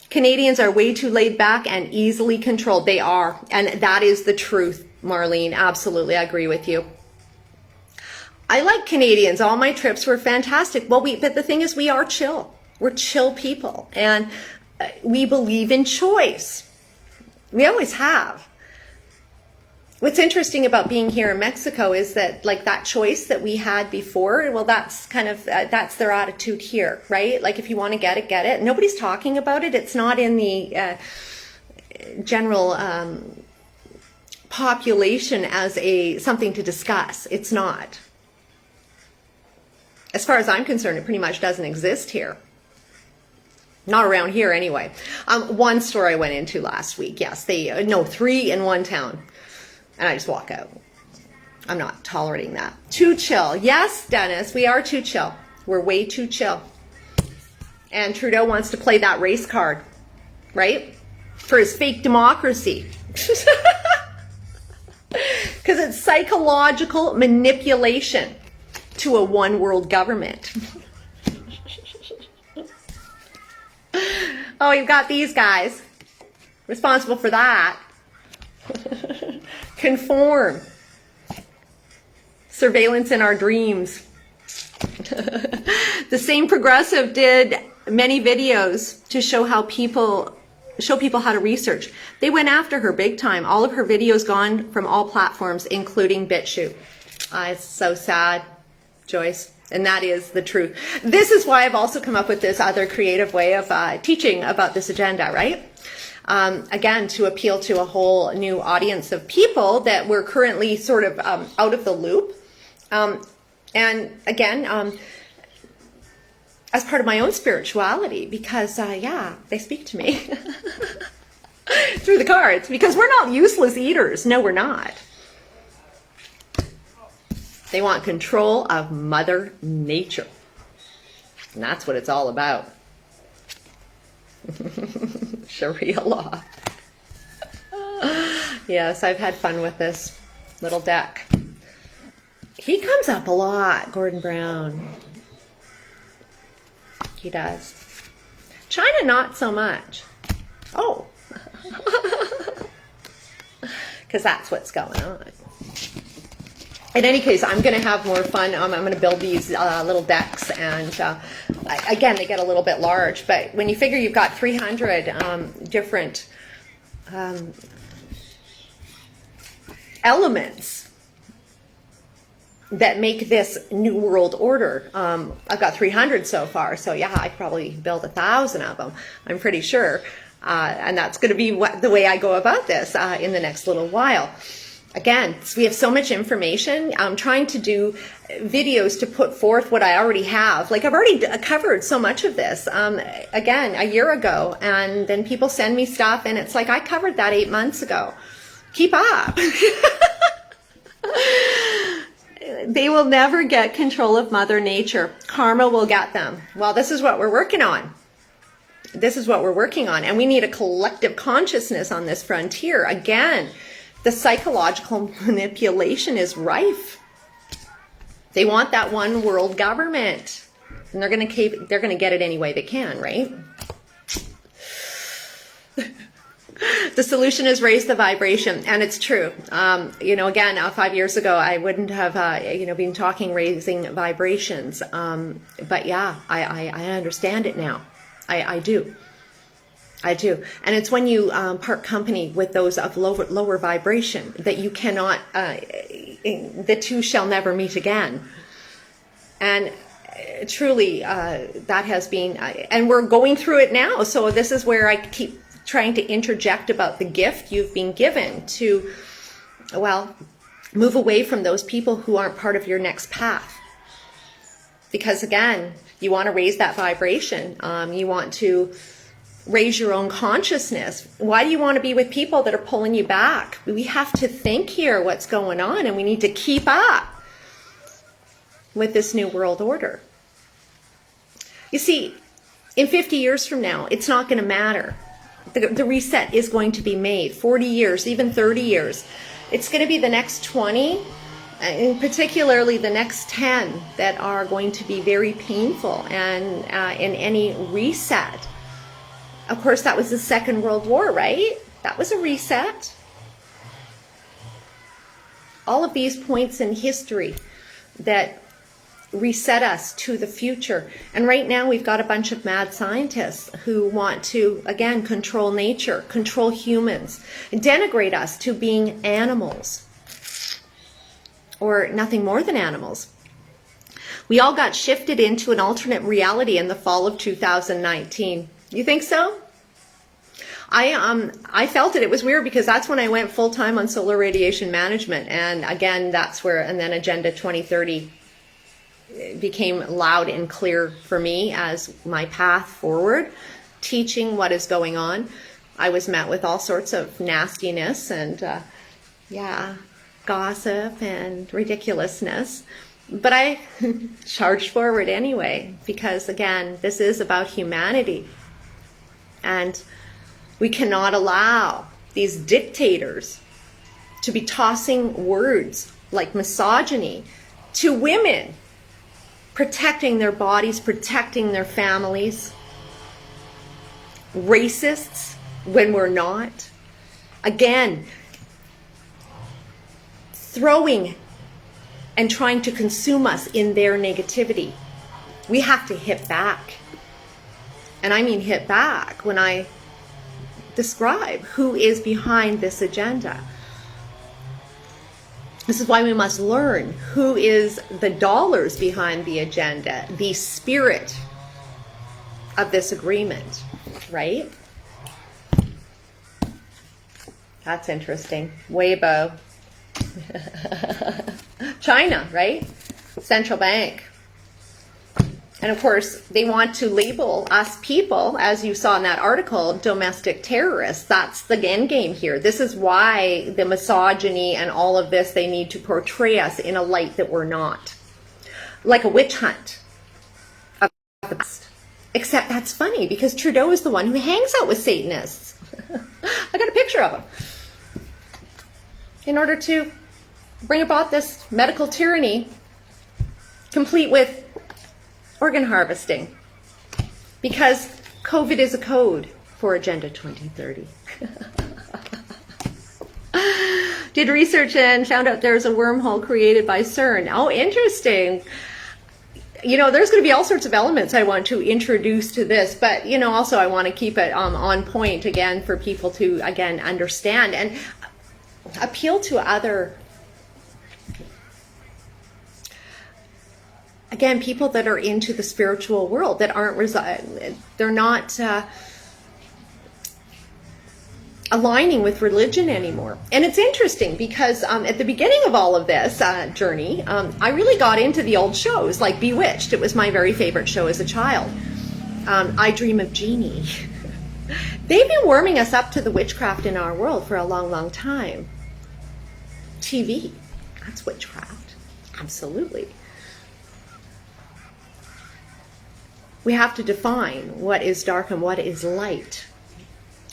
Canadians are way too laid back and easily controlled. They are. And that is the truth, Marlene. Absolutely. I agree with you. I like Canadians. All my trips were fantastic. Well, but the thing is, we are chill. We're chill people. And we believe in choice. We always have. What's interesting about being here in Mexico is that, like, that choice that we had before, well, that's kind of, that's their attitude here, right? Like, if you want to get it, get it. Nobody's talking about it. It's not in the general population as something to discuss. It's not. As far as I'm concerned, it pretty much doesn't exist here. Not around here anyway. One store I went into last week, yes, 3 in one town. And I just walk out. I'm not tolerating that. Too chill. Yes, Dennis, we are too chill. We're way too chill. And Trudeau wants to play that race card, right? For his fake democracy. Because it's psychological manipulation to a one world government. Oh, you've got these guys responsible for that. Conform. Surveillance in our dreams. The same progressive did many videos to show people how to research. They went after her big time. All of her videos gone from all platforms, including BitChute. It's so sad, Joyce. And that is the truth. This is why I've also come up with this other creative way of teaching about this agenda, right? again, to appeal to a whole new audience of people that were currently sort of out of the loop. And again, as part of my own spirituality, because, yeah, they speak to me through the cards, because we're not useless eaters. No, we're not. They want control of Mother Nature. And that's what it's all about. Sharia law. Yes, I've had fun with this little deck. He comes up a lot, Gordon Brown. He does. China, not so much. Oh. Because that's what's going on. In any case, I'm going to have more fun. I'm going to build these little decks, and again, they get a little bit large. But when you figure you've got 300 different elements that make this New World Order, I've got 300 so far. So yeah, I could probably build 1,000 of them. I'm pretty sure, and that's going to be the way I go about this in the next little while. Again, we have so much information. I'm trying to do videos to put forth what I already have. Like, I've already covered so much of this, again, a year ago. And then people send me stuff, and it's like, I covered that 8 months ago. Keep up. They will never get control of Mother Nature. Karma will get them. Well, this is what we're working on. This is what we're working on. And we need a collective consciousness on this frontier. Again, the psychological manipulation is rife. They want that one world government, and they're going to get it any way they can, right? The solution is raise the vibration, and it's true. Again, 5 years ago, I wouldn't have, been talking raising vibrations. But yeah, I understand it now. I do. I do. And it's when you part company with those of lower vibration that you cannot, the two shall never meet again. And truly, that has been, and we're going through it now. So this is where I keep trying to interject about the gift you've been given to, well, move away from those people who aren't part of your next path. Because again, you want to raise that vibration. You want to raise your own consciousness. Why do you want to be with people that are pulling you back? We have to think here what's going on, and we need to keep up with this New World Order. You see, in 50 years from now, it's not going to matter. The reset is going to be made. 40 years, even 30 years. It's going to be the next 20, and particularly the next 10 that are going to be very painful, and in any reset. Of course, that was the Second World War, right? That was a reset. All of these points in history that reset us to the future. And right now we've got a bunch of mad scientists who want to, again, control nature, control humans, denigrate us to being animals or nothing more than animals. We all got shifted into an alternate reality in the fall of 2019. You think so? I felt it. It was weird because that's when I went full time on solar radiation management. And again, that's where, and then Agenda 2030 became loud and clear for me as my path forward, teaching what is going on. I was met with all sorts of nastiness and, gossip and ridiculousness. But I charged forward anyway, because again, this is about humanity. And we cannot allow these dictators to be tossing words like misogyny to women, protecting their bodies, protecting their families, racists when we're not. Again, throwing and trying to consume us in their negativity. We have to hit back. And I mean hit back when I describe who is behind this agenda. This is why we must learn who is the dollars behind the agenda, the spirit of this agreement, right? That's interesting. Weibo. China, right? Central bank. And of course, they want to label us people, as you saw in that article, domestic terrorists. That's the end game here. This is why the misogyny and all of this, they need to portray us in a light that we're not. Like a witch hunt of the past. Except that's funny because Trudeau is the one who hangs out with Satanists. I got a picture of him. In order to bring about this medical tyranny, complete with organ harvesting, because COVID is a code for Agenda 2030. Did research and found out there's a wormhole created by CERN. Oh, interesting. You know, there's going to be all sorts of elements I want to introduce to this, but, you know, also I want to keep it on point, again, for people to, again, understand and appeal to other, again, people that are into the spiritual world, that aren't, they're not aligning with religion anymore. And it's interesting because at the beginning of all of this journey, I really got into the old shows like Bewitched. It was my very favorite show as a child. I Dream of Jeannie. They've been warming us up to the witchcraft in our world for a long, long time. TV, that's witchcraft. Absolutely. We have to define what is dark and what is light.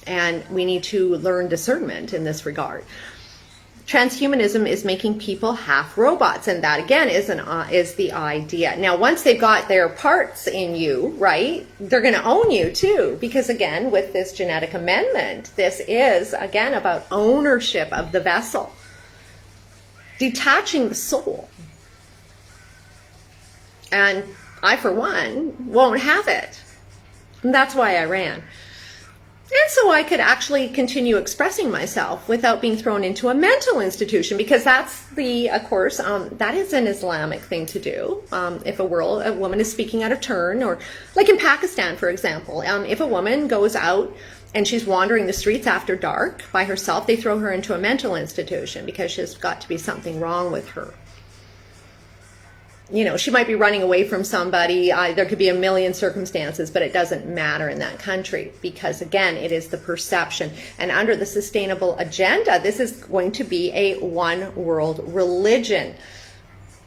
And we need to learn discernment in this regard. Transhumanism is making people half robots, and that again is the idea. Now, once they've got their parts in you, right, they're going to own you too, because again, with this genetic amendment, this is again about ownership of the vessel, detaching the soul. And I, for one, won't have it. And that's why I ran. And so I could actually continue expressing myself without being thrown into a mental institution, because that's of course, that is an Islamic thing to do. If a woman is speaking out of turn, or like in Pakistan, for example, if a woman goes out and she's wandering the streets after dark by herself, they throw her into a mental institution because there's got to be something wrong with her. You know, she might be running away from somebody. There could be a million circumstances, but it doesn't matter in that country because, again, it is the perception. And under the sustainable agenda, this is going to be a one world religion.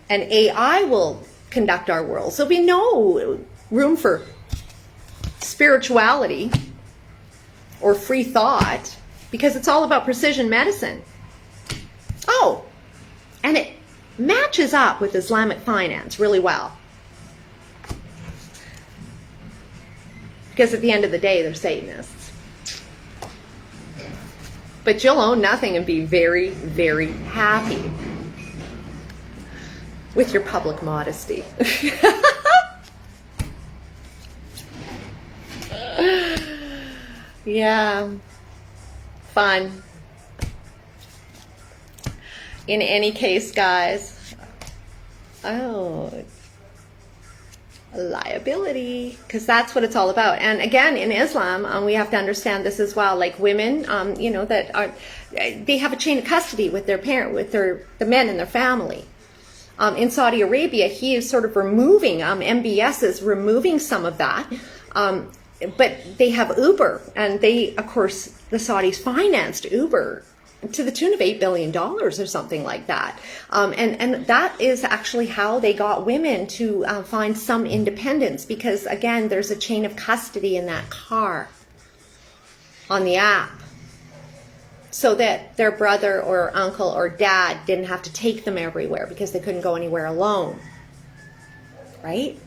And AI will conduct our world. So there'll be no room for spirituality or free thought because it's all about precision medicine. Oh, and it matches up with Islamic finance really well. Because at the end of the day, they're Satanists. But you'll own nothing and be very, very happy with your public modesty. Yeah, fun. In any case, guys, liability, because that's what it's all about. And again, in Islam, we have to understand this as well. Like women, you know, that are, they have a chain of custody with their parent, with the men in their family. In Saudi Arabia, he is sort of removing, MBS is removing some of that. But they have Uber, and they, of course, the Saudis financed Uber to the tune of $8 billion or something like that. And that is actually how they got women to find some independence, because again, there's a chain of custody in that car on the app, so that their brother or uncle or dad didn't have to take them everywhere because they couldn't go anywhere alone, right?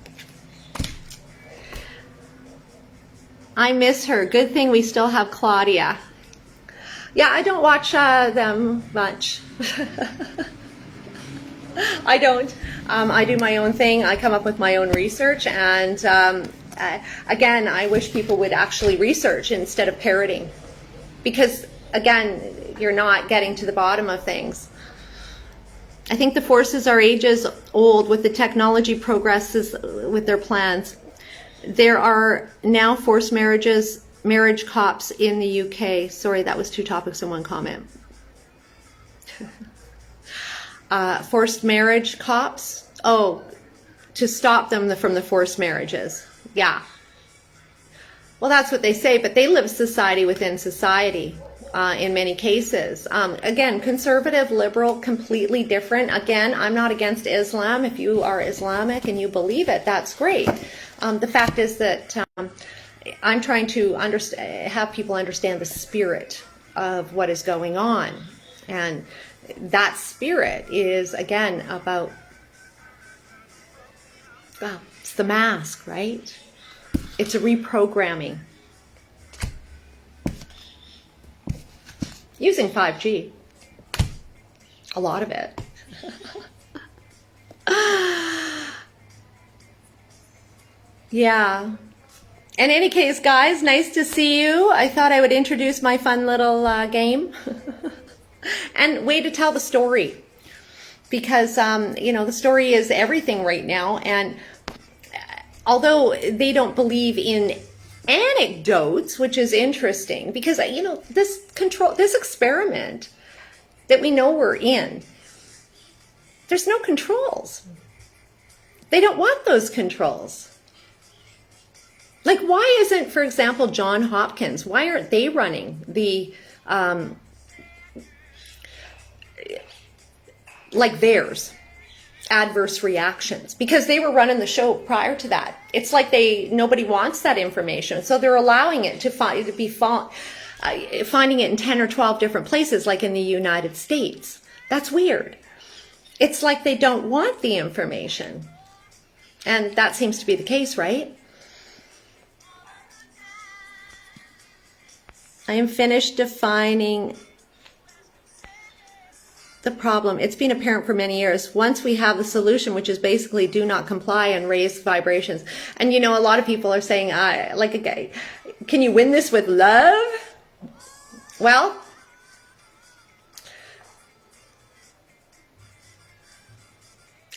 I miss her. Good thing we still have Claudia. Yeah, I don't watch them much. I don't. I do my own thing. I come up with my own research. And again, I wish people would actually research instead of parroting. Because, again, you're not getting to the bottom of things. I think the forces are ages old with the technology progresses with their plans. There are now forced marriages marriage cops in the UK. Sorry, that was 2 topics in 1 comment. Forced marriage cops. Oh, to stop them from the forced marriages. Yeah. Well, that's what they say, but they live society within society in many cases. Again, conservative, liberal, completely different. Again, I'm not against Islam. If you are Islamic and you believe it, that's great. The fact is that I'm trying to have people understand the spirit of what is going on. And that spirit is, again, about, well, it's the mask, right? It's a reprogramming. Using 5G. A lot of it. Yeah. In any case, guys, nice to see you. I thought I would introduce my fun little game. And way to tell the story. Because, the story is everything right now. And although they don't believe in anecdotes, which is interesting, because, this experiment that we know we're in, there's no controls. They don't want those controls. Like, why isn't, for example, John Hopkins, why aren't they running the, like theirs, adverse reactions? Because they were running the show prior to that. It's like nobody wants that information. So they're allowing it to be finding it in 10 or 12 different places, like in the United States. That's weird. It's like they don't want the information. And that seems to be the case, right? I am finished defining the problem. It's been apparent for many years. Once we have the solution, which is basically do not comply and raise vibrations. And a lot of people are saying, can you win this with love? Well,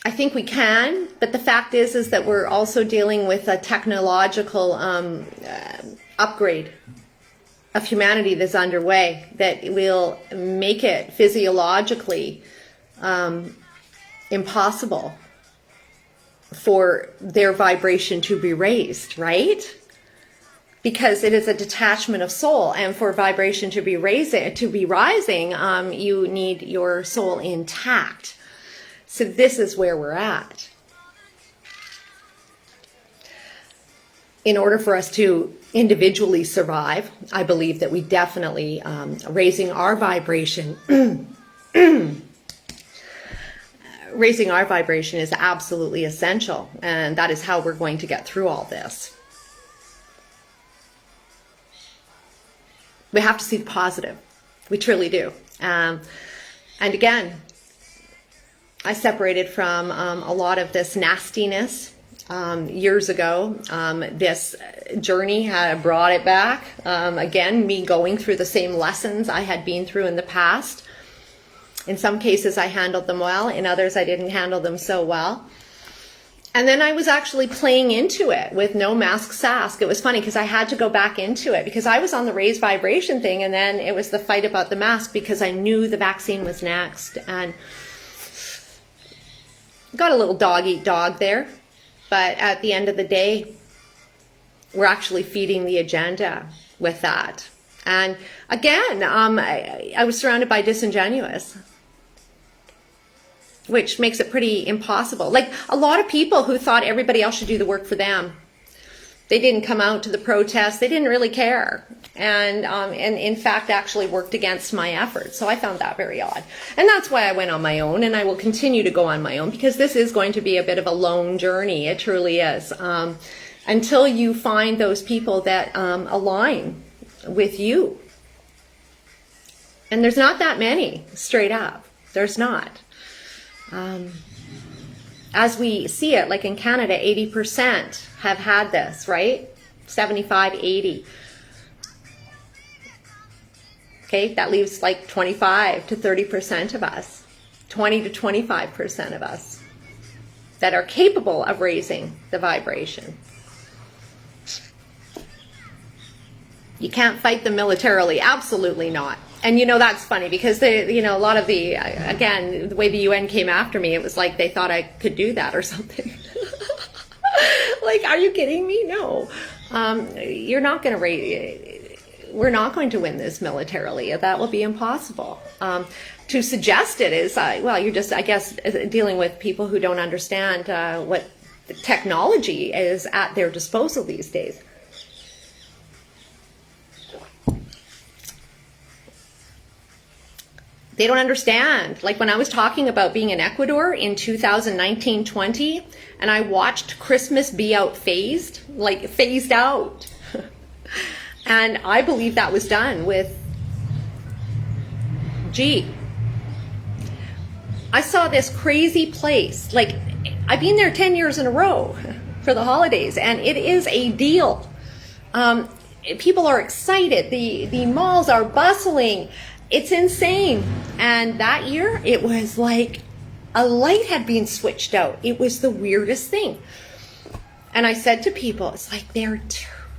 I think we can, but the fact is that we're also dealing with a technological upgrade of humanity that's underway that will make it physiologically impossible for their vibration to be raised, right? Because it is a detachment of soul, and for vibration to be rising, you need your soul intact. So this is where we're at. In order for us to individually survive, I believe that we definitely, raising our vibration, raising our vibration is absolutely essential. And that is how we're going to get through all this. We have to see the positive. We truly do. And again, I separated from a lot of this nastiness years ago. This journey had brought it back. Again, me going through the same lessons I had been through in the past. In some cases, I handled them well. In others, I didn't handle them so well. And then I was actually playing into it with no masks asked. It was funny because I had to go back into it because I was on the raised vibration thing, and then it was the fight about the mask because I knew the vaccine was next. And got a little dog eat dog there. But at the end of the day, we're actually feeding the agenda with that. And again, I was surrounded by disingenuous, which makes it pretty impossible. Like a lot of people who thought everybody else should do the work for them. They didn't come out to the protests. They didn't really care. And in fact, actually worked against my efforts. So I found that very odd. And that's why I went on my own, and I will continue to go on my own because this is going to be a bit of a lone journey. It truly is. Until you find those people that align with you. And there's not that many, straight up. There's not. As we see it, like in Canada, 80% have had this, right? 75, 80. Okay, that leaves like 25 to 30% of us, 20 to 25% of us that are capable of raising the vibration. You can't fight them militarily. Absolutely not. And that's funny because a lot of again, the way the UN came after me, it was like they thought I could do that or something. Like, are you kidding me? No. You're not going to we're not going to win this militarily. That will be impossible. To suggest it is, well, you're just, I guess, dealing with people who don't understand what technology is at their disposal these days. They don't understand. Like when I was talking about being in Ecuador in 2019-20, and I watched Christmas be phased out. And I believe that was done with I saw this crazy place. Like, I've been there 10 years in a row for the holidays, and it is a deal. People are excited. The malls are bustling. It's insane. And that year, it was like a light had been switched out. It was the weirdest thing. And I said to people, it's like they're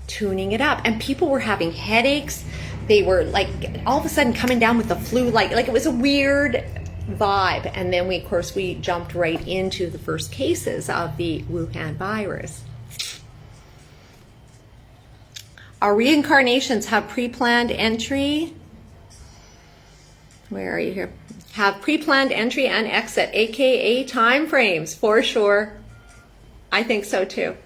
tuning it up. And people were having headaches. They were like all of a sudden coming down with the flu. Like it was a weird vibe. And then we jumped right into the first cases of the Wuhan virus. Our reincarnations have pre-planned entry. Where are you here? Have pre-planned entry and exit, aka time frames, for sure. I think so too.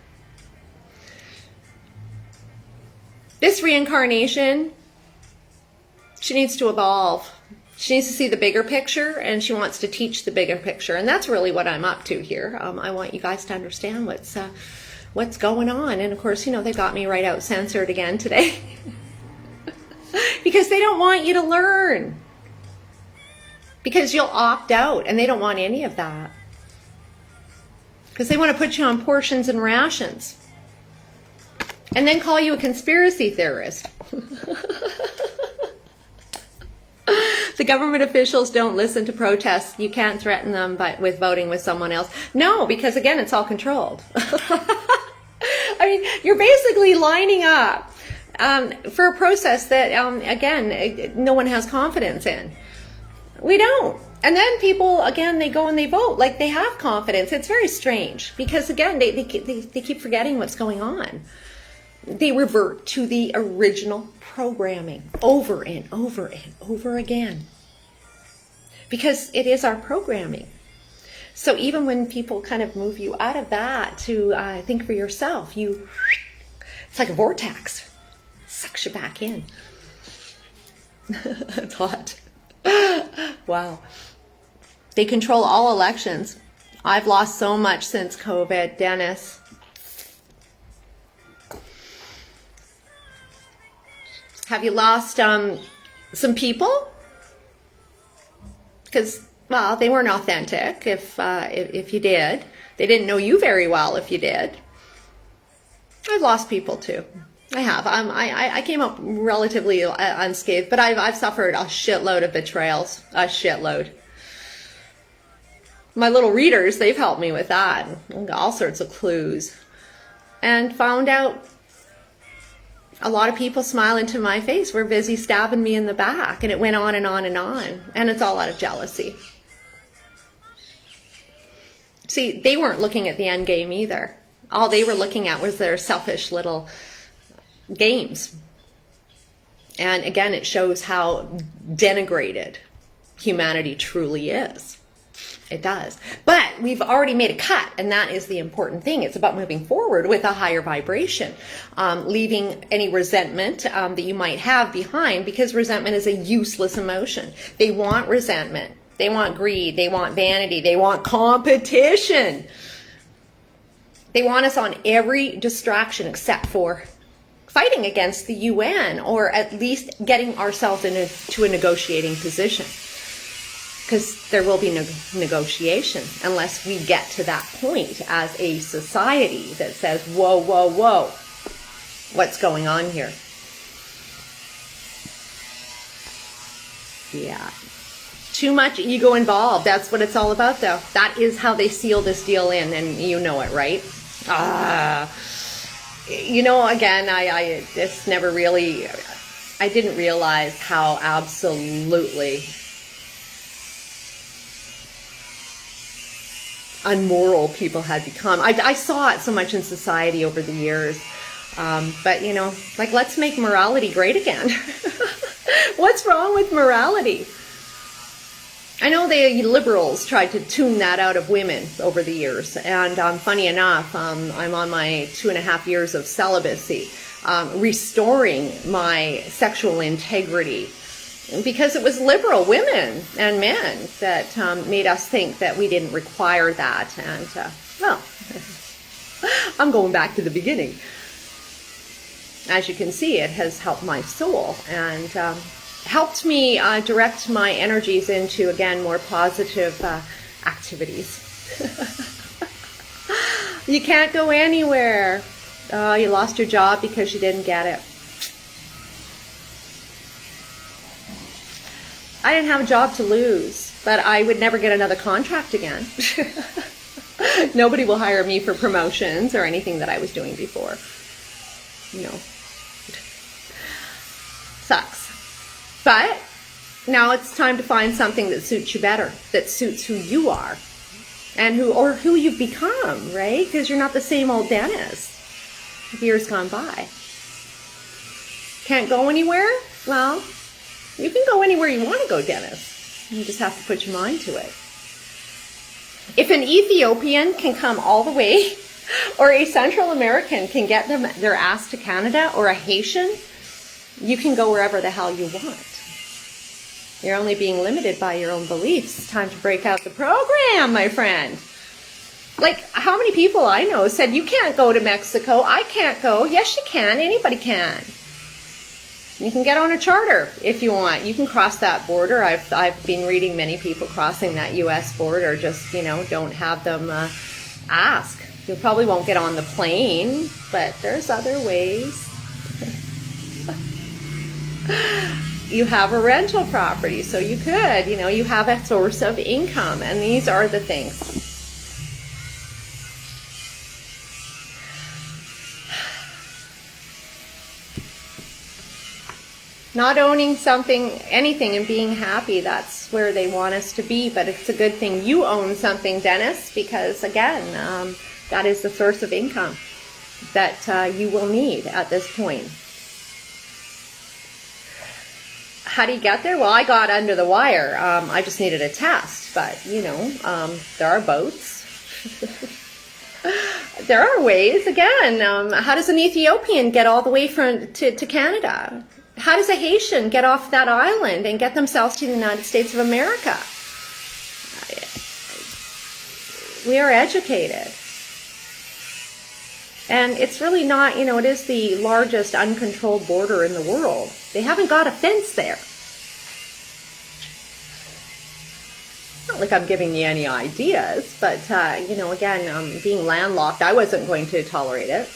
This reincarnation, she needs to evolve. She needs to see the bigger picture, and she wants to teach the bigger picture. And that's really what I'm up to here. I want you guys to understand what's going on. And of course, they got me right out censored again today. Because they don't want you to learn. Because you'll opt out, and they don't want any of that. Because they want to put you on portions and rations. And then call you a conspiracy theorist. The government officials don't listen to protests. You can't threaten them with voting with someone else. No, because again, it's all controlled. I mean, you're basically lining up for a process that, again, no one has confidence in. We don't. And then people, again, they go and they vote like they have confidence. It's very strange because, again, they keep forgetting what's going on. They revert to the original programming over and over and over again. Because it is our programming. So even when people kind of move you out of that to think for yourself, it's like a vortex. Sucks you back in. It's hot. Wow. They control all elections. I've lost so much since COVID, Dennis. Have you lost some people? Because, well, they weren't authentic if you did. They didn't know you very well if you did. I've lost people too. I have. I came up relatively unscathed, but I've suffered a shitload of betrayals. A shitload. My little readers, they've helped me with that. All sorts of clues. And found out a lot of people smile into my face were busy stabbing me in the back. And it went on and on and on. And it's all out of jealousy. See, they weren't looking at the end game either. All they were looking at was their selfish little games. And again, it shows how denigrated humanity truly is. It does. But we've already made a cut, and that is the important thing. It's about moving forward with a higher vibration, leaving any resentment that you might have behind, because resentment is a useless emotion. They want resentment. They want greed. They want vanity. They want competition. They want us on every distraction except for fighting against the UN, or at least getting ourselves into a negotiating position. Because there will be no negotiation unless we get to that point as a society that says, whoa, whoa, whoa, what's going on here? Yeah. Too much ego involved. That's what it's all about, though. That is how they seal this deal in, and you know it, right? you know, again, I just never really, I didn't realize how absolutely unmoral people had become. I saw it so much in society over the years. But, you know, like, let's make morality great again. What's wrong with morality? I know the liberals tried to tune that out of women over the years. And funny enough, I'm on my 2.5 years of celibacy, restoring my sexual integrity. Because it was liberal women and men that made us think that we didn't require that. And, well, I'm going back to the beginning. As you can see, it has helped my soul and helped me direct my energies into, again, more positive activities. You can't go anywhere. You lost your job because you didn't get it. I didn't have a job to lose, but I would never get another contract again. Nobody will hire me for promotions or anything that I was doing before. You know, sucks. But now it's time to find something that suits you better, that suits who you are and who you've become, right? Because you're not the same old Dennis of years gone by. Can't go anywhere? Well, you can go anywhere you want to go, Dennis. You just have to put your mind to it. If an Ethiopian can come all the way, or a Central American can get their ass to Canada, or a Haitian, you can go wherever the hell you want. You're only being limited by your own beliefs. It's time to break out the program, my friend. Like, how many people I know said, you can't go to Mexico, I can't go. Yes, you can. Anybody can. You can get on a charter if you want. You can cross that border. I've been reading many people crossing that U.S. border. Just, you know, don't have them ask. You probably won't get on the plane, but there's other ways. You have a rental property, so you could, you know, you have a source of income, and these are the things. Not owning something, anything, and being happy, that's where they want us to be. But it's a good thing you own something, Dennis, because, again, that is the source of income that you will need at this point. How do you get there? Well, I got under the wire. I just needed a test. But, you know, there are boats. There are ways. Again, how does an Ethiopian get all the way to Canada? How does a Haitian get off that island and get themselves to the United States of America? We are educated. And it's really not, you know, it is the largest uncontrolled border in the world. They haven't got a fence there. Not like I'm giving you any ideas, but, you know, again, being landlocked, I wasn't going to tolerate it,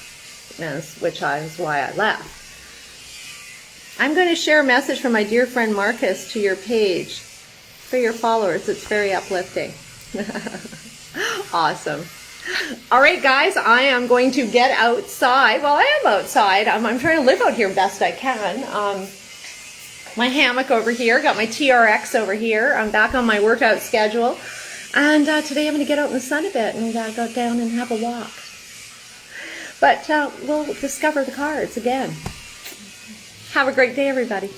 which is why I left. I'm going to share a message from my dear friend Marcus to your page for your followers. It's very uplifting. Awesome. All right, guys, I am going to get outside. Well, I am outside. I'm trying to live out here best I can. My hammock over here, got my TRX over here. I'm back on my workout schedule. And today I'm going to get out in the sun a bit and go down and have a walk. But we'll discover the cards again. Have a great day, everybody.